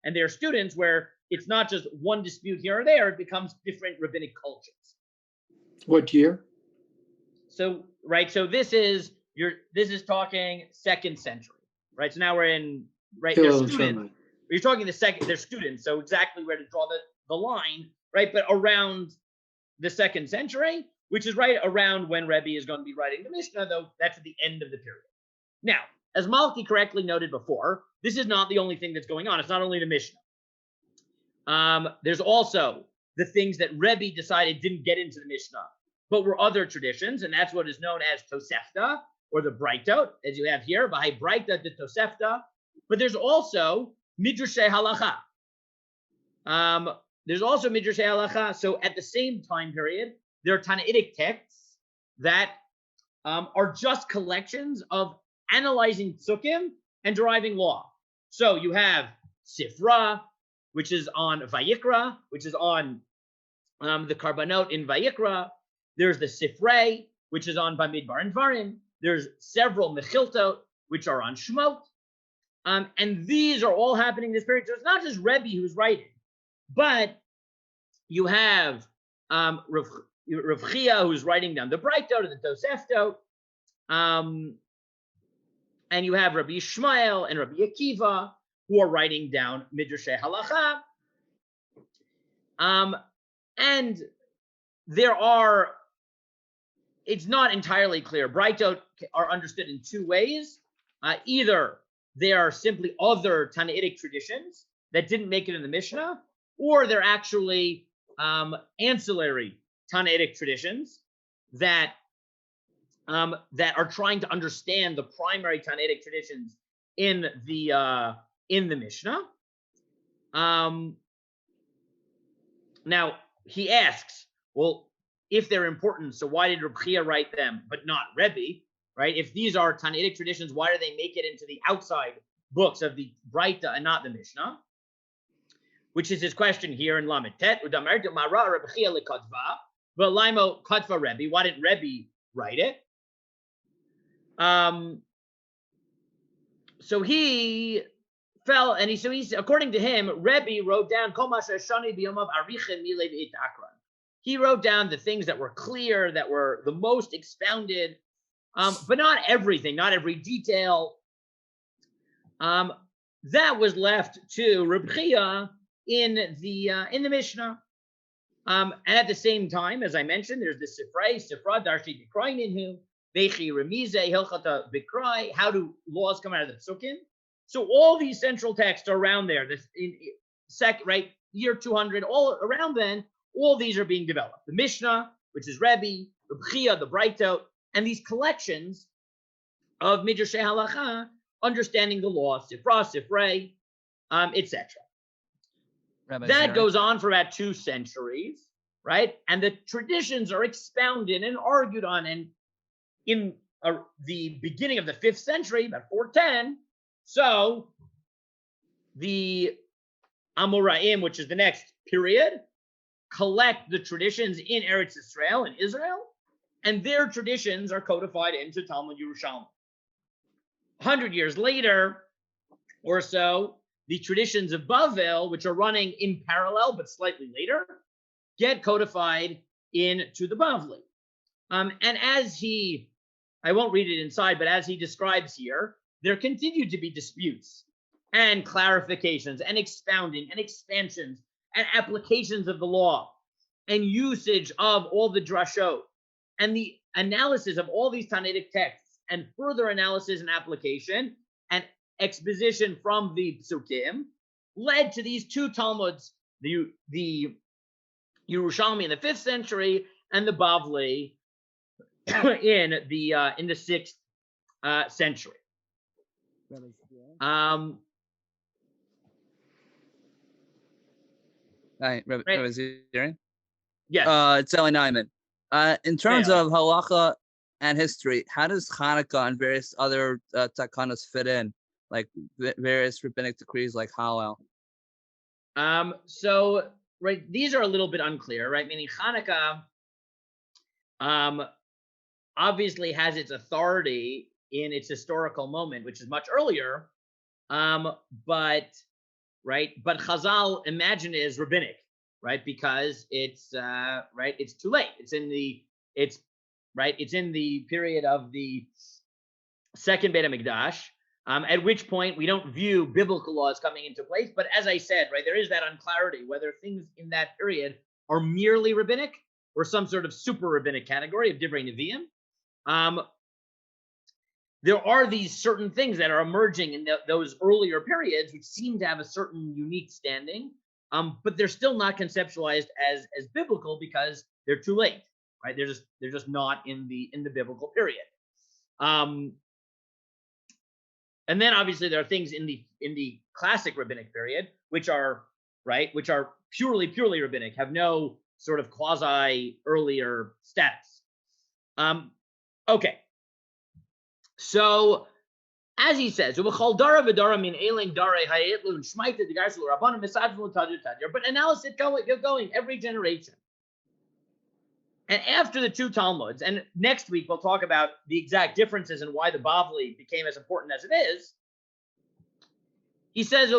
and their students, where it's not just one dispute here or there, it becomes different rabbinic cultures. What year? So this is talking 2nd century, right? So now we're in Hillel and Shammai. You're talking they're students, so exactly where to draw the line, right? But around the 2nd century, which is right around when Rebbe is going to be writing the Mishnah, though that's at the end of the period. Now, as Malki correctly noted before, this is not the only thing that's going on. It's not only the Mishnah. There's also the things that Rebbe decided didn't get into the Mishnah, but were other traditions, and that's what is known as Tosefta, or the Breitot, as you have here, by Breita de Tosefta. But there's also Midrashei Halakha. There's also Midrashei Halakha. So at the same time period, there are Tanaitic texts that are just collections of analyzing psukim and deriving law. So you have Sifra, which is on Vayikra, which is on the Karbanot in Vayikra. There's the Sifrei, which is on Bamidbar and Dvarim. There's several Mechiltot, which are on Shemot. And these are all happening in this period. So it's not just Rebbe who's writing, but you have Rav Chia, who's writing down the Breitot or the Toseftot. And you have Rabbi Ishmael and Rabbi Akiva, who are writing down Midrashei Halakha. And it's not entirely clear. Breitot are understood in two ways. Either they are simply other Tanaitic traditions that didn't make it in the Mishnah, or they're actually ancillary Tanaitic traditions that are trying to understand the primary Tanaitic traditions in the Mishnah. Now he asks, well, if they're important, so why did Reb Chia write them but not Rebbe? Right? If these are Tanaitic traditions, why do they make it into the outside books of the Breita and not the Mishnah? Which is his question here in Lamed Tet. Why didn't Rebbe write it? So he fell, and he's according to him, Rabbi wrote down Kol Masher Shani B'Yomav Arichin Milev Et Akron. He wrote down the things that were clear, that were the most expounded, but not everything, not every detail. That was left to Reb Chia in the Mishnah. And at the same time, as I mentioned, there's the Sifra Darshi Bikrai Ninhu, Vechi Remize Hilchata Bikrai. How do laws come out of the Psukim? So all these central texts are around there. This year 200, all around then. All these are being developed. The Mishnah, which is Rabbi, Reb Chia, the Brightot, and these collections of Midrashei Halakha, understanding the law, Sifra, Sifrei, etc. That goes on for about 2 centuries, right? And the traditions are expounded and argued on. And in the beginning of the 5th century, about 410, so the Amoraim, which is the next period, collect the traditions in Eretz Israel, in Israel, and their traditions are codified into Talmud Yerushalmi. 100 years later or so, the traditions of Bavel, which are running in parallel but slightly later, get codified into the Bavli. And as I won't read it inside, but as he describes here, there continue to be disputes and clarifications and expounding and expansions and applications of the law and usage of all the drashot and the analysis of all these Tanaitic texts and further analysis and application and exposition from the Psukim led to these 2 Talmuds, the Yerushalmi in the 5th century and the Bavli in the 6th century. Hi, Rabbi Ziring. Yes. It's Eli Nyman. In terms of halacha and history, how does Hanukkah and various other takanos fit in, like various rabbinic decrees like Hallel? So, right, these are a little bit unclear, right? Meaning Hanukkah obviously has its authority in its historical moment, which is much earlier, but Chazal imagine it as rabbinic, right? Because it's it's too late. It's in the period of the second Beit HaMikdash, at which point we don't view biblical laws coming into place. But as I said, right, there is that unclarity whether things in that period are merely rabbinic or some sort of super rabbinic category of Divrei Nevi'im. There are these certain things that are emerging in those earlier periods which seem to have a certain unique standing, but they're still not conceptualized as biblical because they're too late, right? They're just not in the biblical period. And then obviously there are things in the classic rabbinic period which are purely rabbinic, have no sort of quasi earlier status. Okay. So, as he says, but analysis going every generation. And after the 2 Talmuds, and next week we'll talk about the exact differences and why the Bavli became as important as it is. He says,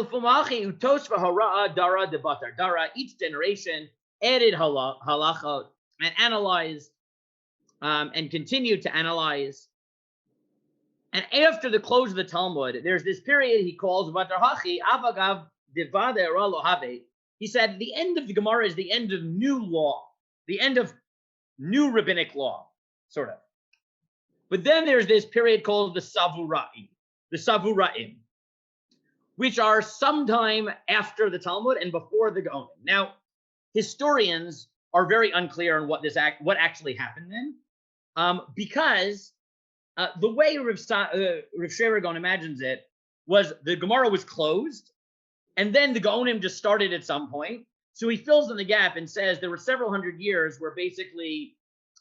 each generation added halakhah and analyzed and continued to analyze. And after the close of the Talmud, there's this period he calls he said the end of the Gemara is the end of new law, the end of new rabbinic law, sort of. But then there's this period called the Savuraim, which are sometime after the Talmud and before the Gaonim. Now, historians are very unclear on what actually happened then, because the way Rav Sheragon imagines it was the Gemara was closed, and then the Gaonim just started at some point. So he fills in the gap and says there were several hundred years where basically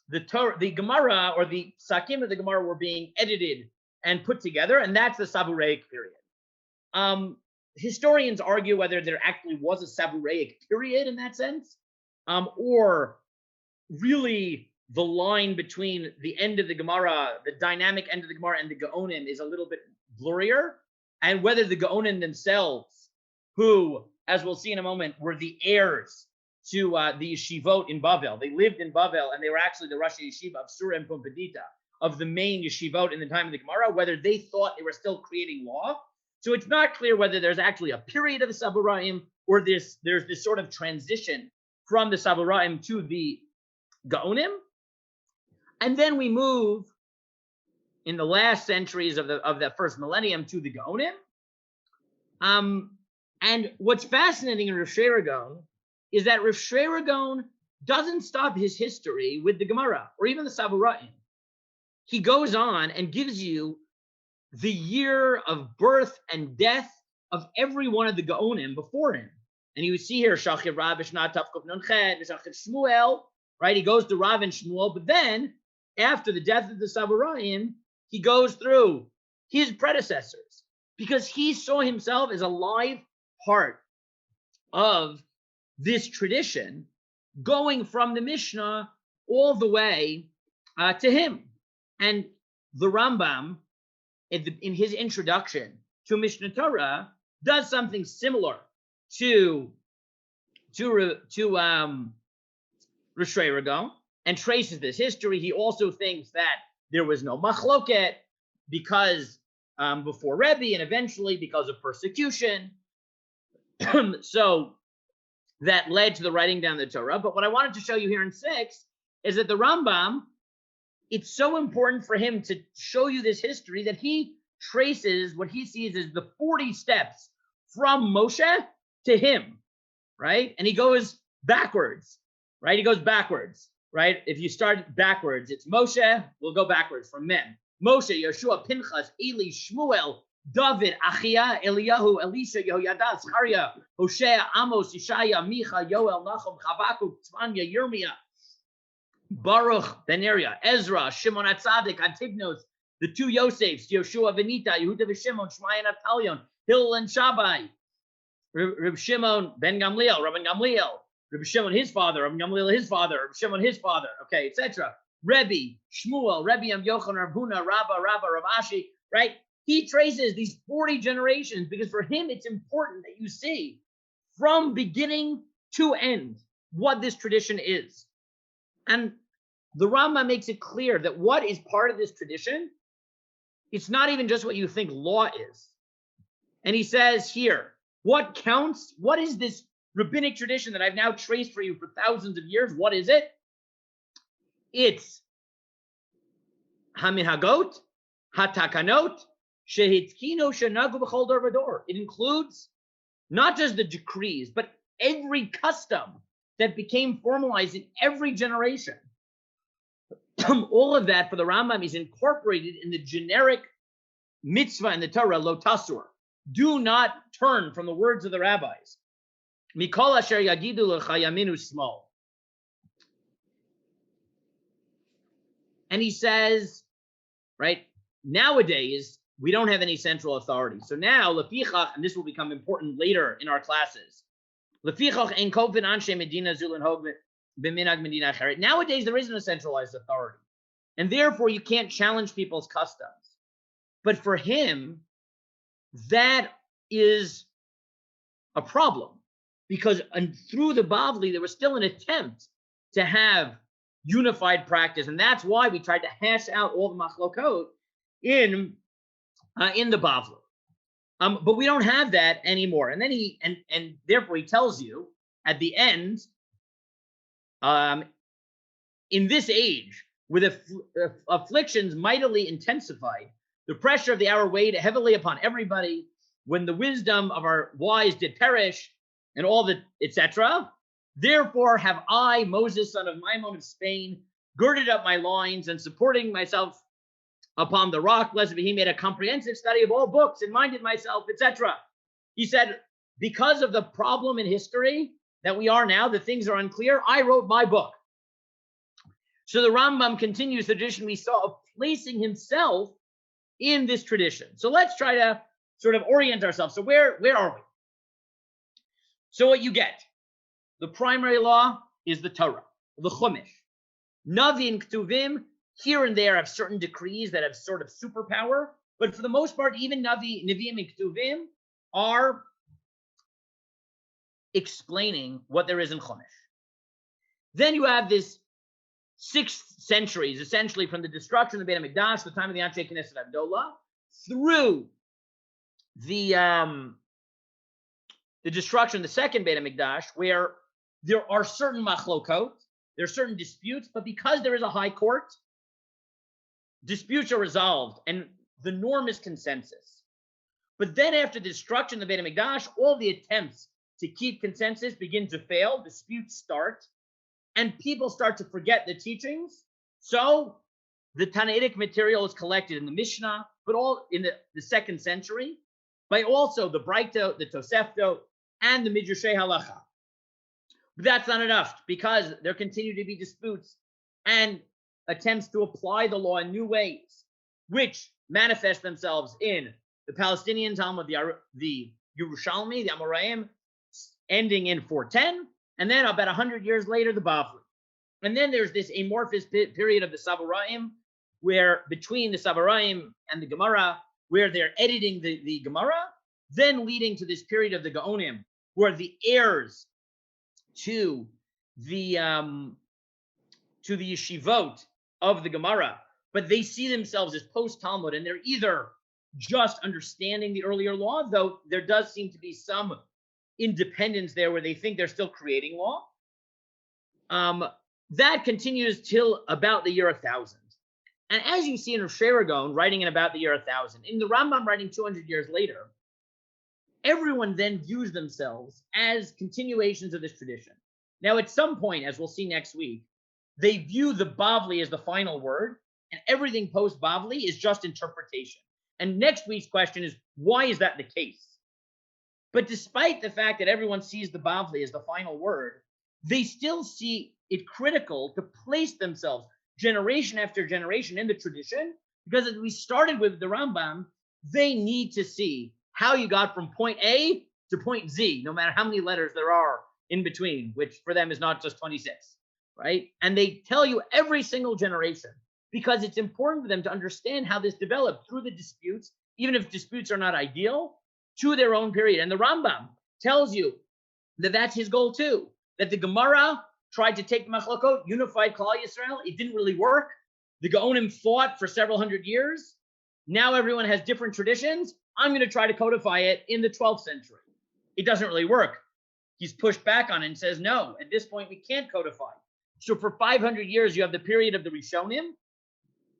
the Gemara or the Sakim of the Gemara were being edited and put together, and that's the Saburaic period. Historians argue whether there actually was a Saburaic period in that sense, or really the line between the end of the Gemara, the dynamic end of the Gemara, and the Gaonim is a little bit blurrier. and whether the Gaonim themselves, who, as we'll see in a moment, were the heirs to the yeshivot in Bavel. They lived in Bavel, and they were actually the Rosh Yeshiva of Sura and Pumbedita, of the main yeshivot in the time of the Gemara, whether they thought they were still creating law. So it's not clear whether there's actually a period of the Saboraim, or there's this sort of transition from the Saboraim to the Gaonim. And then we move in the last centuries of the first millennium to the Gaonim. And what's fascinating in Rav Shlomo Gaon is that Rav Shlomo Gaon doesn't stop his history with the Gemara or even the Saboraim. He goes on and gives you the year of birth and death of every one of the Gaonim before him. And you see here, Shachiv Rav Shnat Tavkuf Nun Chet, Shachiv Shmuel, right? He goes to Rav and Shmuel, but then after the death of the Saboraim, he goes through his predecessors because he saw himself as a live part of this tradition going from the Mishnah all the way to him. And the Rambam, in his introduction to Mishnah Torah, does something similar to Rosh Hashanah and traces this history. He also thinks that there was no machloket because before Rabbi, and eventually because of persecution. So that led to the writing down the Torah. But what I wanted to show you here in 6 is that the Rambam, it's so important for him to show you this history that he traces what he sees as the 40 steps from Moshe to him, right? And he goes backwards, right? He goes backwards, right? If you start backwards, it's Moshe, we'll go backwards from men. Moshe, Yeshua, Pinchas, Eli, Shmuel, David, Achia, Eliyahu, Elisha, Yehoyada, Zechariah, Hosea, Amos, Yeshaya, Micha, Yoel, Nachum, Chavakuk, Tzvanya, Yirmiyah, Baruch, Benariah, Ezra, Shimon HaTzadik, Antignos, the 2 Yosefs, Yoshua, Benita, Yehuda v'Shimon, Shmaya, Naftalion, Hillel and Shabai, Reb Shimon, Ben Gamliel, Rabban Gamliel, Reb Shimon his father, Rabban Gamliel his father, Reb Shimon his father, okay, etc. Rebbe, Shmuel, Rebbe Am Yochanan, Rav Huna, Rabba, Rav Ashi, right? He traces these 40 generations because for him it's important that you see from beginning to end what this tradition is. And the Rambam makes it clear that what is part of this tradition, it's not even just what you think law is. And he says here, what counts? What is this rabbinic tradition that I've now traced for you for thousands of years? What is it? It's Haminhagot, Hatakanot, Shehitkino Shenagu B'chol Dor V'Dor. It includes not just the decrees, but every custom that became formalized in every generation. All of that for the Rambam is incorporated in the generic mitzvah in the Torah, lo tasur. Do not turn from the words of the rabbis. Mikol asher yagidu lecha yaminu small. And he says, right, nowadays, we don't have any central authority. So now, lefichach, and this will become important later in our classes, lefichach ein kovin anshe medina zulin hog b'minag medina acheret. Nowadays, there isn't a centralized authority. And therefore, you can't challenge people's customs. But for him, that is a problem. Because through the Bavli, there was still an attempt to have unified practice. And that's why we tried to hash out all the machlokot in the Bavli. But we don't have that anymore. And then and therefore he tells you at the end, in this age, with afflictions mightily intensified, the pressure of the hour weighed heavily upon everybody, when the wisdom of our wise did perish, and all the etc. Therefore have I, Moses, son of Maimon of Spain, girded up my loins and supporting myself upon the rock, blessed be he, made a comprehensive study of all books and minded myself, etc. He said, because of the problem in history that we are now, that things are unclear, I wrote my book. So the Rambam continues the tradition we saw of placing himself in this tradition. So let's try to sort of orient ourselves. So where are we? So what you get, the primary law is the Torah, the Chumash. Navim Ktuvim, here and there have certain decrees that have sort of superpower, But for the most part, even Nevi'im and Ketuvim are explaining what there is in Chumash. Then you have this 6 centuries, essentially from the destruction of the Beit HaMikdash, the time of the Anshe Knesset Abdullah, through the destruction of the second Beit HaMikdash, where there are certain machlokot, there are certain disputes, but because there is a high court, disputes are resolved, and the norm is consensus. But then after the destruction of the Beit HaMikdash, all the attempts to keep consensus begin to fail, disputes start, and people start to forget the teachings. So the Tannaitic material is collected in the Mishnah, but all in the 2nd century, by also the Breito, the Tosefto, and the Midrashei Halakha. But that's not enough, because there continue to be disputes and attempts to apply the law in new ways, which manifest themselves in the Palestinian Talmud, the Yerushalmi, the Amoraim, ending in 410, and then about 100 years later, the Bavli. And then there's this amorphous period of the Savoraim, where between the Savoraim and the Gemara, where they're editing the Gemara, then leading to this period of the Gaonim, who are the heirs to the yeshivot of the Gemara, but they see themselves as post-Talmud, and they're either just understanding the earlier law, though there does seem to be some independence there where they think they're still creating law. That continues till about the year 1000. And as you see in Rosh Hashanah writing in about the year 1000, in the Rambam writing 200 years later, everyone then views themselves as continuations of this tradition. Now, at some point, as we'll see next week, they view the Bavli as the final word, and everything post-Bavli is just interpretation. And next week's question is, why is that the case? But despite the fact that everyone sees the Bavli as the final word, they still see it critical to place themselves generation after generation in the tradition, because as we started with the Rambam, they need to see how you got from point A to point Z, no matter how many letters there are in between, which for them is not just 26, right? And they tell you every single generation, because it's important for them to understand how this developed through the disputes, even if disputes are not ideal, to their own period. And the Rambam tells you that that's his goal too, that the Gemara tried to take Machlokot, unified Klal Yisrael. It didn't really work. The Gaonim fought for several hundred years. Now everyone has different traditions. I'm going to try to codify it in the 12th century. It doesn't really work. He's pushed back on it and says, no, at this point, we can't codify. So for 500 years, you have the period of the Rishonim,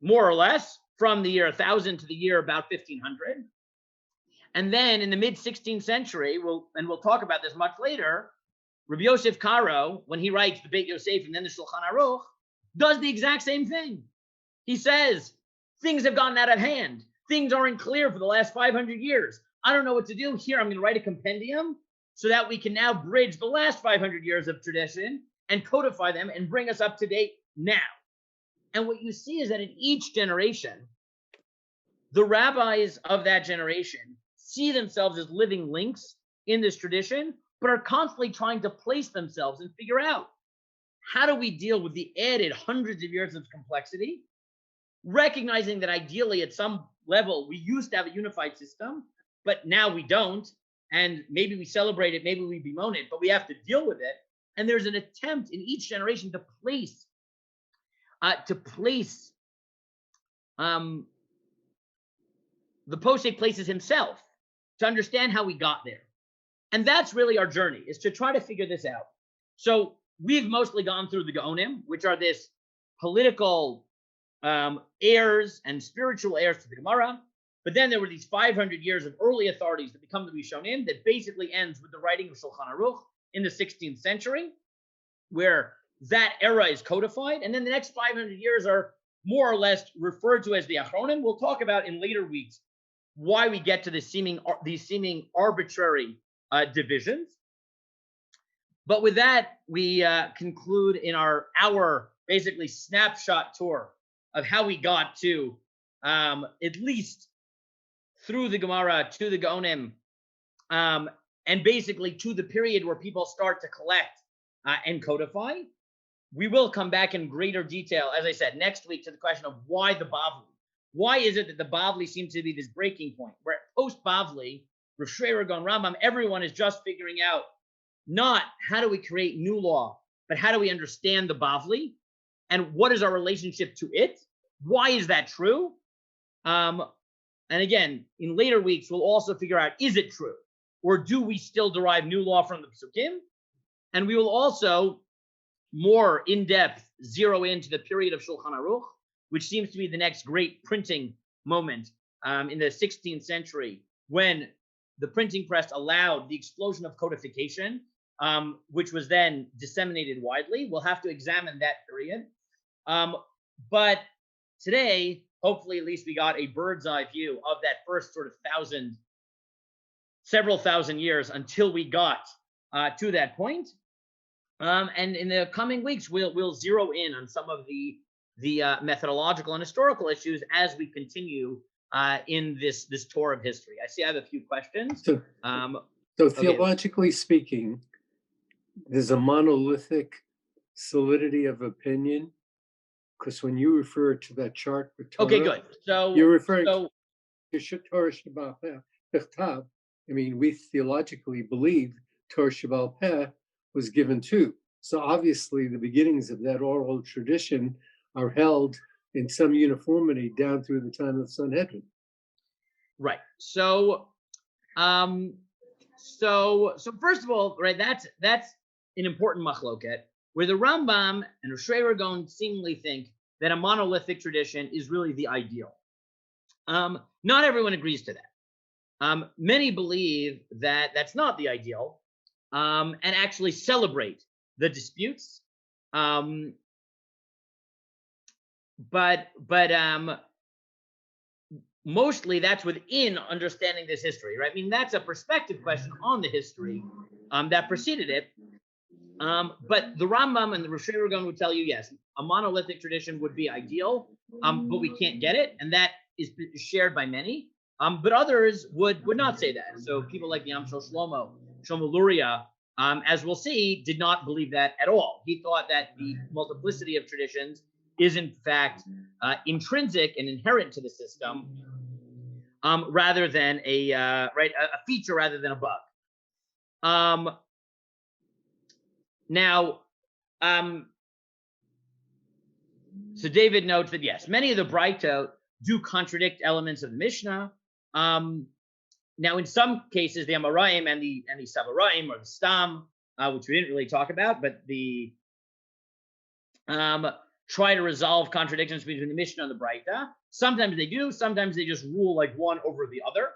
more or less, from the year 1000 to the year about 1500. And then in the mid-16th century, we'll talk about this much later, Rabbi Yosef Karo, when he writes the Beit Yosef and then the Shulchan Aruch, does the exact same thing. He says, things have gotten out of hand. Things aren't clear for the last 500 years. I don't know what to do. Here, I'm going to write a compendium so that we can now bridge the last 500 years of tradition and codify them and bring us up to date now. And what you see is that in each generation, the rabbis of that generation see themselves as living links in this tradition, but are constantly trying to place themselves and figure out, how do we deal with the added hundreds of years of complexity, recognizing that ideally at some level we used to have a unified system, but now we don't, and maybe we celebrate it, maybe we bemoan it, but we have to deal with it. And there's an attempt in each generation to place the posek places himself to understand how we got there. And that's really our journey, is to try to figure this out. So we've mostly gone through the Gaonim, which are this political heirs and spiritual heirs to the Gemara. But then there were these 500 years of early authorities that become the Rishonim that basically ends with the writing of Shulchan Aruch in the 16th century, where that era is codified. And then the next 500 years are more or less referred to as the Achronim. We'll talk about in later weeks why we get to these seeming arbitrary divisions. But with that, we conclude in our basically snapshot tour of how we got to at least through the Gemara to the Gaonim, and basically to the period where people start to collect and codify. We will come back in greater detail, as I said, next week to the question of why the Bavli. why is it that the Bavli seems to be this breaking point, where post-Bavli, Rav Shreira Gon Rambam, everyone is just figuring out not how do we create new law, but how do we understand the Bavli, and what is our relationship to it? Why is that true? And again, in later weeks, we'll also figure out, is it true? Or do we still derive new law from the Psukim? And we will also more in-depth zero into the period of Shulchan Aruch, which seems to be the next great printing moment in the 16th century, when the printing press allowed the explosion of codification, which was then disseminated widely. We'll have to examine that period. But today, hopefully, at least we got a bird's eye view of that first sort of several thousand years until we got to that point. And in the coming weeks, we'll zero in on some of the methodological and historical issues as we continue in this tour of history. I see I have a few questions. So theologically speaking, there's a monolithic solidity of opinion, because when you refer to that chart with Torah, okay, good. So you're referring to Torah Sheba'al Peh. I mean, we theologically believe Torah Sheba'al Peh was given too. So obviously the beginnings of that oral tradition are held in some uniformity down through the time of the Sanhedrin. Right. So first of all, right, that's an important machloket, where the Rambam and Rav Shreira Gon seemingly think that a monolithic tradition is really the ideal. Not everyone agrees to that. Many believe that that's not the ideal, and actually celebrate the disputes. But mostly that's within understanding this history, right? I mean, that's a perspective question on the history that preceded it. But the Rambam and the Rosh Hashanah would tell you, yes, a monolithic tradition would be ideal, but we can't get it, and that is shared by many. But others would not say that. So people like Yamshel Shlomo Luria, as we'll see, did not believe that at all. He thought that the multiplicity of traditions is in fact intrinsic and inherent to the system, rather than a feature rather than a bug. Now, so David notes that yes, many of the Braithot do contradict elements of the Mishnah. Now, in some cases, the Amoraim and the Savaraim, or the Stam, which we didn't really talk about, but the try to resolve contradictions between the Mishnah and the Braita. Sometimes they do. Sometimes they just rule like one over the other.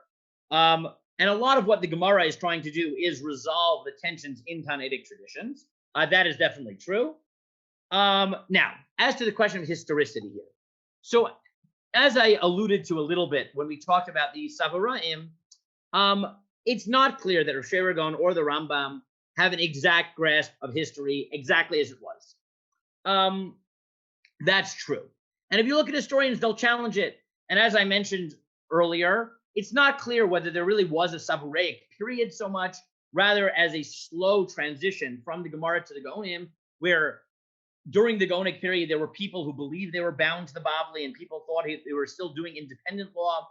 And a lot of what the Gemara is trying to do is resolve the tensions in Tannaitic traditions. That is definitely true. Now, as to the question of historicity here. So, as I alluded to a little bit when we talked about the Savaraim, it's not clear that Rav Shreira Gon or the Rambam have an exact grasp of history exactly as it was. That's true. And if you look at historians, they'll challenge it. And as I mentioned earlier, it's not clear whether there really was a Savaraic period so much, rather as a slow transition from the Gemara to the Gaonim, where during the Gaonic period, there were people who believed they were bound to the Bavli and people thought they were still doing independent law.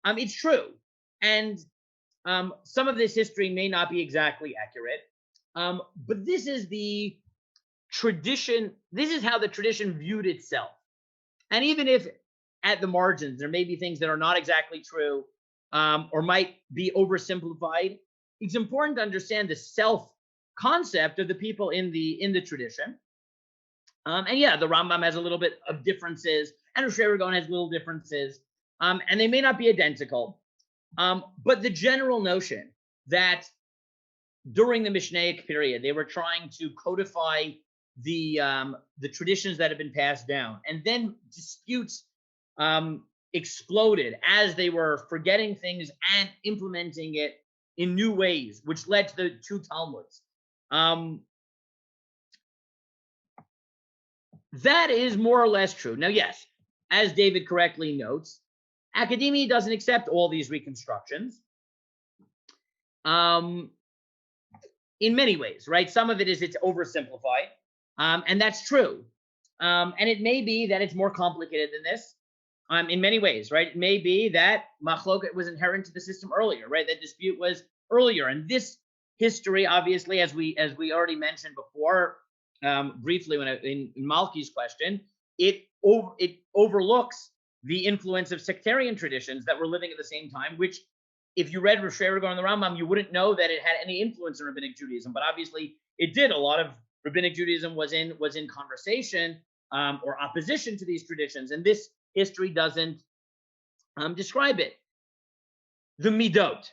It's true. And some of this history may not be exactly accurate. But this is the tradition. This is how the tradition viewed itself. And even if at the margins, there may be things that are not exactly true, or might be oversimplified, it's important to understand the self-concept of the people in the tradition. And yeah, the Rambam has a little bit of differences, and Rosh Hashanah has little differences, and they may not be identical. But the general notion that during the Mishnaic period, they were trying to codify the traditions that have been passed down, and then disputes exploded as they were forgetting things and implementing it in new ways, which led to the two Talmuds. That is more or less true. Now, yes, as David correctly notes, academia doesn't accept all these reconstructions. In many ways, right? Some of it's oversimplified, and that's true. And it may be that it's more complicated than this. in many ways, right? It may be that machloket was inherent to the system earlier, right? That dispute was earlier, and this history, obviously, as we already mentioned before, briefly in Malki's question, it overlooks the influence of sectarian traditions that were living at the same time, which, if you read Rosh Hashanah and the Rambam, you wouldn't know that it had any influence on rabbinic Judaism, but obviously it did. A lot of rabbinic Judaism was in conversation or opposition to these traditions, and this history doesn't describe it. The midot.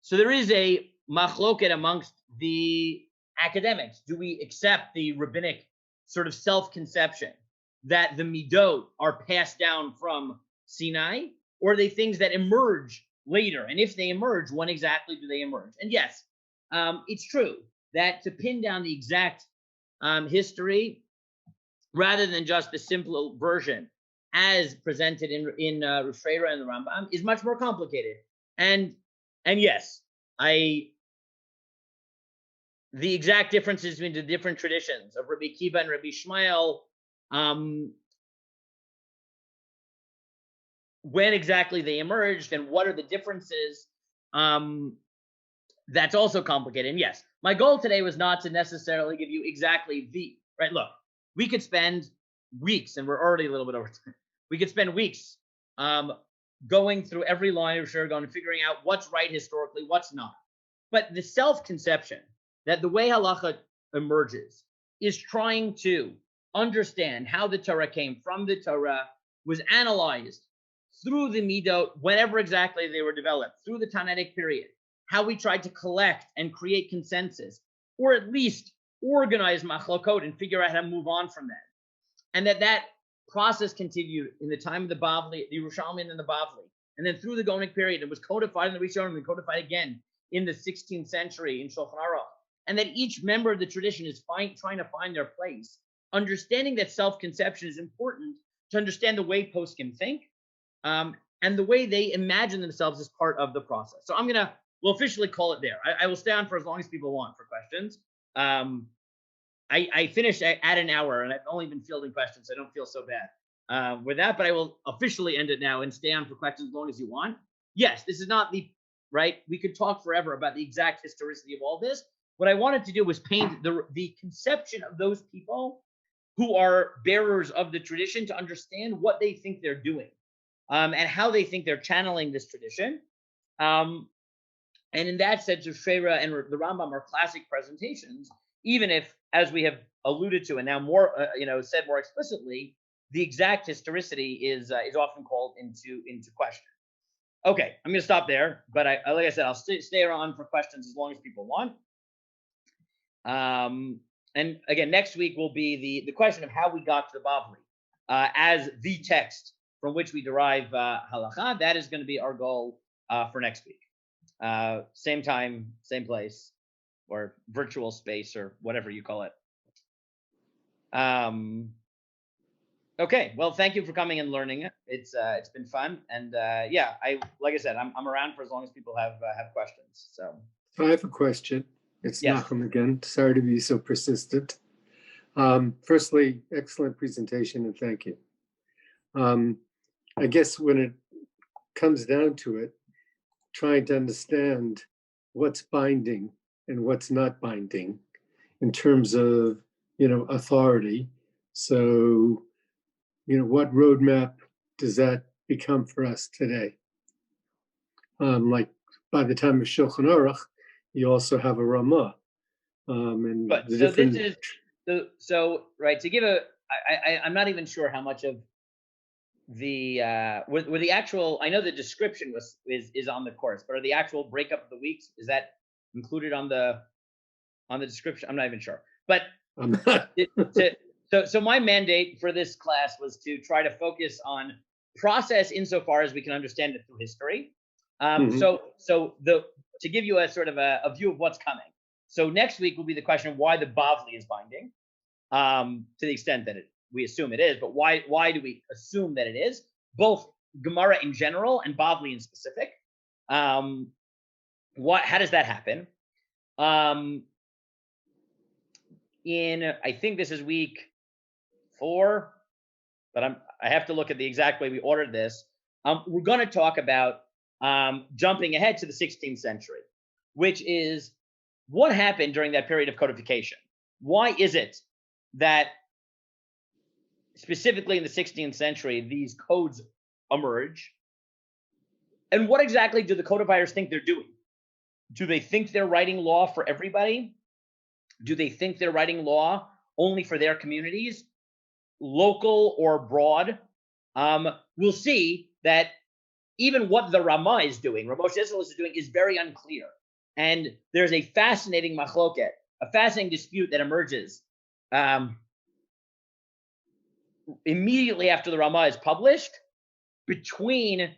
So there is a machloket amongst the academics. Do we accept the rabbinic sort of self-conception that the midot are passed down from Sinai, or are they things that emerge later? And if they emerge, when exactly do they emerge? And yes, it's true that to pin down the exact history, rather than just the simple version as presented in Rosh Hashanah and the Rambam, is much more complicated. And yes, the exact differences between the different traditions of Rabbi Kiva and Rabbi Shmuel, when exactly they emerged and what are the differences, that's also complicated. And yes, my goal today was not to necessarily give you exactly right. Look, we could spend weeks, and we're already a little bit over time. We could spend weeks going through every line of Shurgon and figuring out what's right historically, what's not. But the self-conception that the way halacha emerges is trying to understand how the Torah came from the Torah, was analyzed through the midot, whenever exactly they were developed, through the Tanaitic period, how we tried to collect and create consensus, or at least organize machlokot and figure out how to move on from that. And that process continued in the time of the Bavli, the Yerushalmi and the Bavli, and then through the Gaonic period. It was codified in the Rishonim and codified again in the 16th century in Shulchan Aruch. And that each member of the tradition is trying to find their place. Understanding that self-conception is important to understand the way poskim think, and the way they imagine themselves as part of the process. So we'll officially call it there. I will stay on for as long as people want for questions. I finished at an hour, and I've only been fielding questions, so I don't feel so bad with that. But I will officially end it now and stay on for questions as long as you want. Yes, this is not right. We could talk forever about the exact historicity of all this. What I wanted to do was paint the conception of those people who are bearers of the tradition to understand what they think they're doing, and how they think they're channeling this tradition. And in that sense, Shreira and the Rambam are classic presentations, even if, as we have alluded to, and now more, said more explicitly, the exact historicity is often called into question. Okay, I'm going to stop there, but like I said, I'll stay around for questions as long as people want. And again, next week will be the question of how we got to the Bavli as the text from which we derive halakhah. That is going to be our goal for next week. Same time, same place, or virtual space, or whatever you call it. Okay, well, thank you for coming and learning it. It's been fun, and like I said, I'm around for as long as people have questions. So I have a question. It's yes. Nachum again. Sorry to be so persistent. Firstly, excellent presentation, and thank you. I guess when it comes down to it, trying to understand what's binding and what's not binding in terms of, authority. So, what roadmap does that become for us today? Like by the time of Shulchan Aruch, you also have a Ramah. And but the so different... this is so right to give I'm not even sure how much of the were the actual, I know the description is on the course, but are the actual breakup of the weeks, is that included on the description? I'm not even sure, but so my mandate for this class was to try to focus on process insofar as we can understand it through history. So to give you a sort of a view of what's coming. So next week will be the question of why the Bavli is binding, to the extent that we assume it is, but why do we assume that it is? Both Gemara in general and Bavli in specific. How does that happen? I think this is week 4. but I have to look at the exact way we ordered this. We're going to talk about jumping ahead to the 16th century, which is what happened during that period of codification. Why is it that specifically in the 16th century, these codes emerge? And what exactly do the codifiers think they're doing? Do they think they're writing law for everybody? Do they think they're writing law only for their communities, local or broad? We'll see that even what the Ramah is doing, Ramosh Israel is doing, is very unclear. And there's a fascinating machloket, a fascinating dispute that emerges immediately after the Ramah is published between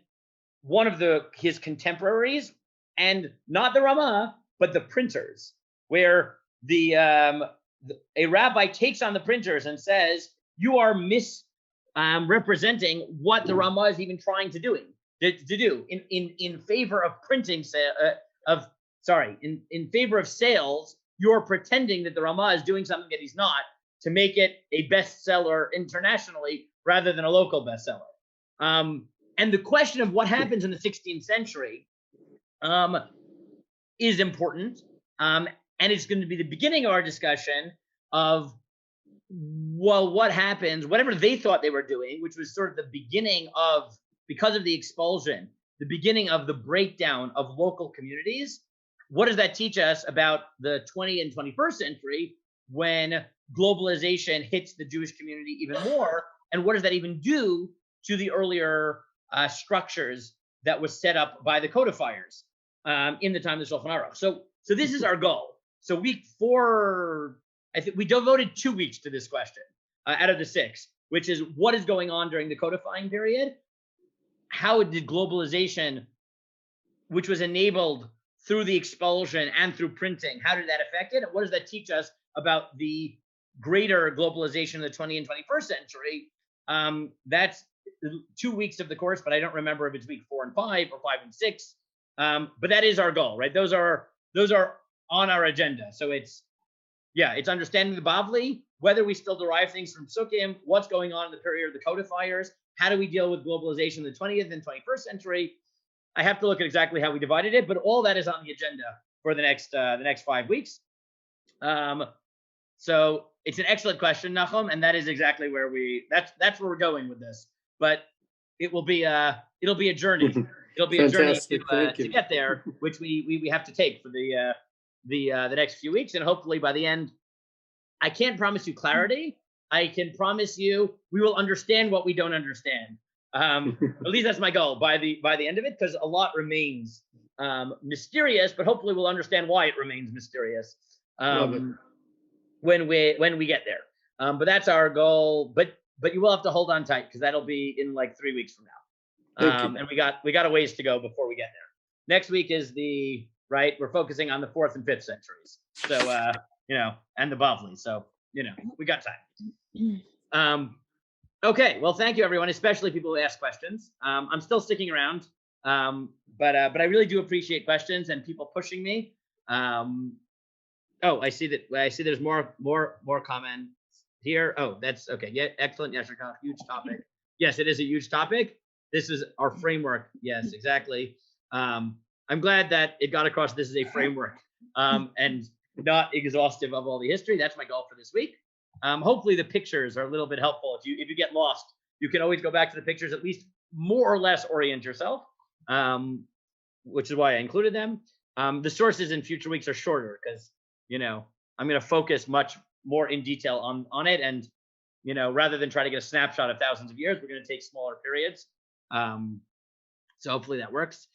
one of his contemporaries and not the Ramah, but the printers, where a rabbi takes on the printers and says, you are misrepresenting what the Ramah is even trying to do in favor of printing in favor of sales. You're pretending that the Ramah is doing something that he's not to make it a bestseller internationally rather than a local bestseller. And the question of what happens in the 16th century is important. And it's going to be the beginning of our discussion of, well, what happens, whatever they thought they were doing, which was sort of the beginning of, because of the expulsion, the beginning of the breakdown of local communities. What does that teach us about the 20th and 21st century when globalization hits the Jewish community even more? And what does that even do to the earlier structures that was set up by the codifiers in the time of the Shulchan Aruch? So this is our goal. So week 4, I think we devoted 2 weeks to this question out of the 6, which is what is going on during the codifying period? How did globalization, which was enabled through the expulsion and through printing, how did that affect it? And what does that teach us about the greater globalization of the 20th and 21st century? That's 2 weeks of the course, but I don't remember if it's week 4 and 5 or 5 and 6. But that is our goal, right? Those are on our agenda. So it's understanding the Bavli, whether we still derive things from Sukkim, what's going on in the period of the codifiers, how do we deal with globalization in the 20th and 21st century? I have to look at exactly how we divided it, but all that is on the agenda for the next 5 weeks. So it's an excellent question, Nachum, and that is exactly where that's where we're going with this. But it'll be a journey. It'll be a journey to get there, which we have to take for the next few weeks, and hopefully by the end, I can't promise you clarity. I can promise you we will understand what we don't understand. At least that's my goal by the end of it, because a lot remains mysterious, but hopefully we'll understand why it remains mysterious when we get there. But that's our goal. But you will have to hold on tight, because that'll be in like 3 weeks from now. And we got a ways to go before we get there. Next week is we're focusing on the 4th and 5th centuries. So and the Bavli. So we got time. Okay, well, thank you, everyone, especially people who ask questions. I'm still sticking around, but I really do appreciate questions and people pushing me. I see there's more comments here. Oh, that's okay. Yeah, excellent. Yes, huge topic. Yes, it is a huge topic. This is our framework. Yes, exactly. I'm glad that it got across this is a framework and not exhaustive of all the history. That's my goal for this week. Hopefully the pictures are a little bit helpful. If you get lost, you can always go back to the pictures, at least more or less orient yourself, which is why I included them. The sources in future weeks are shorter because, I'm going to focus much more in detail on it. And, rather than try to get a snapshot of thousands of years, we're going to take smaller periods. So hopefully that works.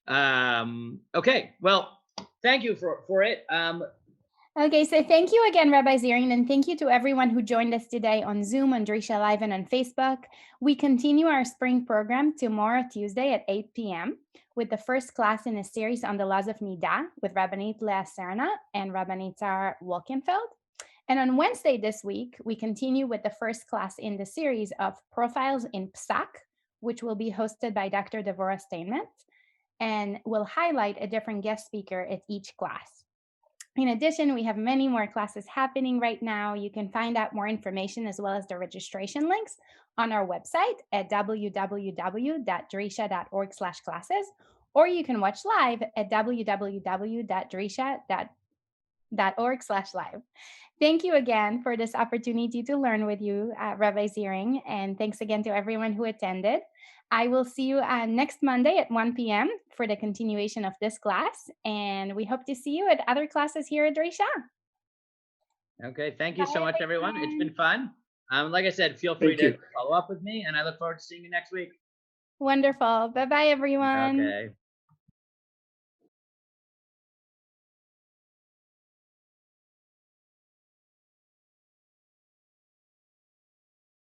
Okay, well, thank you for it. Okay, so thank you again, Rabbi Ziring, and thank you to everyone who joined us today on Zoom, on Drisha Live, and on Facebook. We continue our spring program tomorrow, Tuesday at 8 p.m. with the first class in a series on the laws of Nida with Rabbanit Leah Serna and Rabbanit Tzar Wolkenfeld. And on Wednesday this week, we continue with the first class in the series of Profiles in Psak, which will be hosted by Dr. Devorah Steinmetz, and will highlight a different guest speaker at each class. In addition, we have many more classes happening right now. You can find out more information as well as the registration links on our website at www.drisha.org/classes, or you can watch live at www.drisha.org/live. Thank you again for this opportunity to learn with you, Rabbi Ziring, and thanks again to everyone who attended. I will see you next Monday at 1 p.m. for the continuation of this class, and we hope to see you at other classes here at Drisha. Okay, thank you so Bye, much, everyone. It's been fun. Like I said, feel free Thank to you. follow up with me, and I look forward to seeing you next week. Wonderful. Bye-bye, everyone. Okay.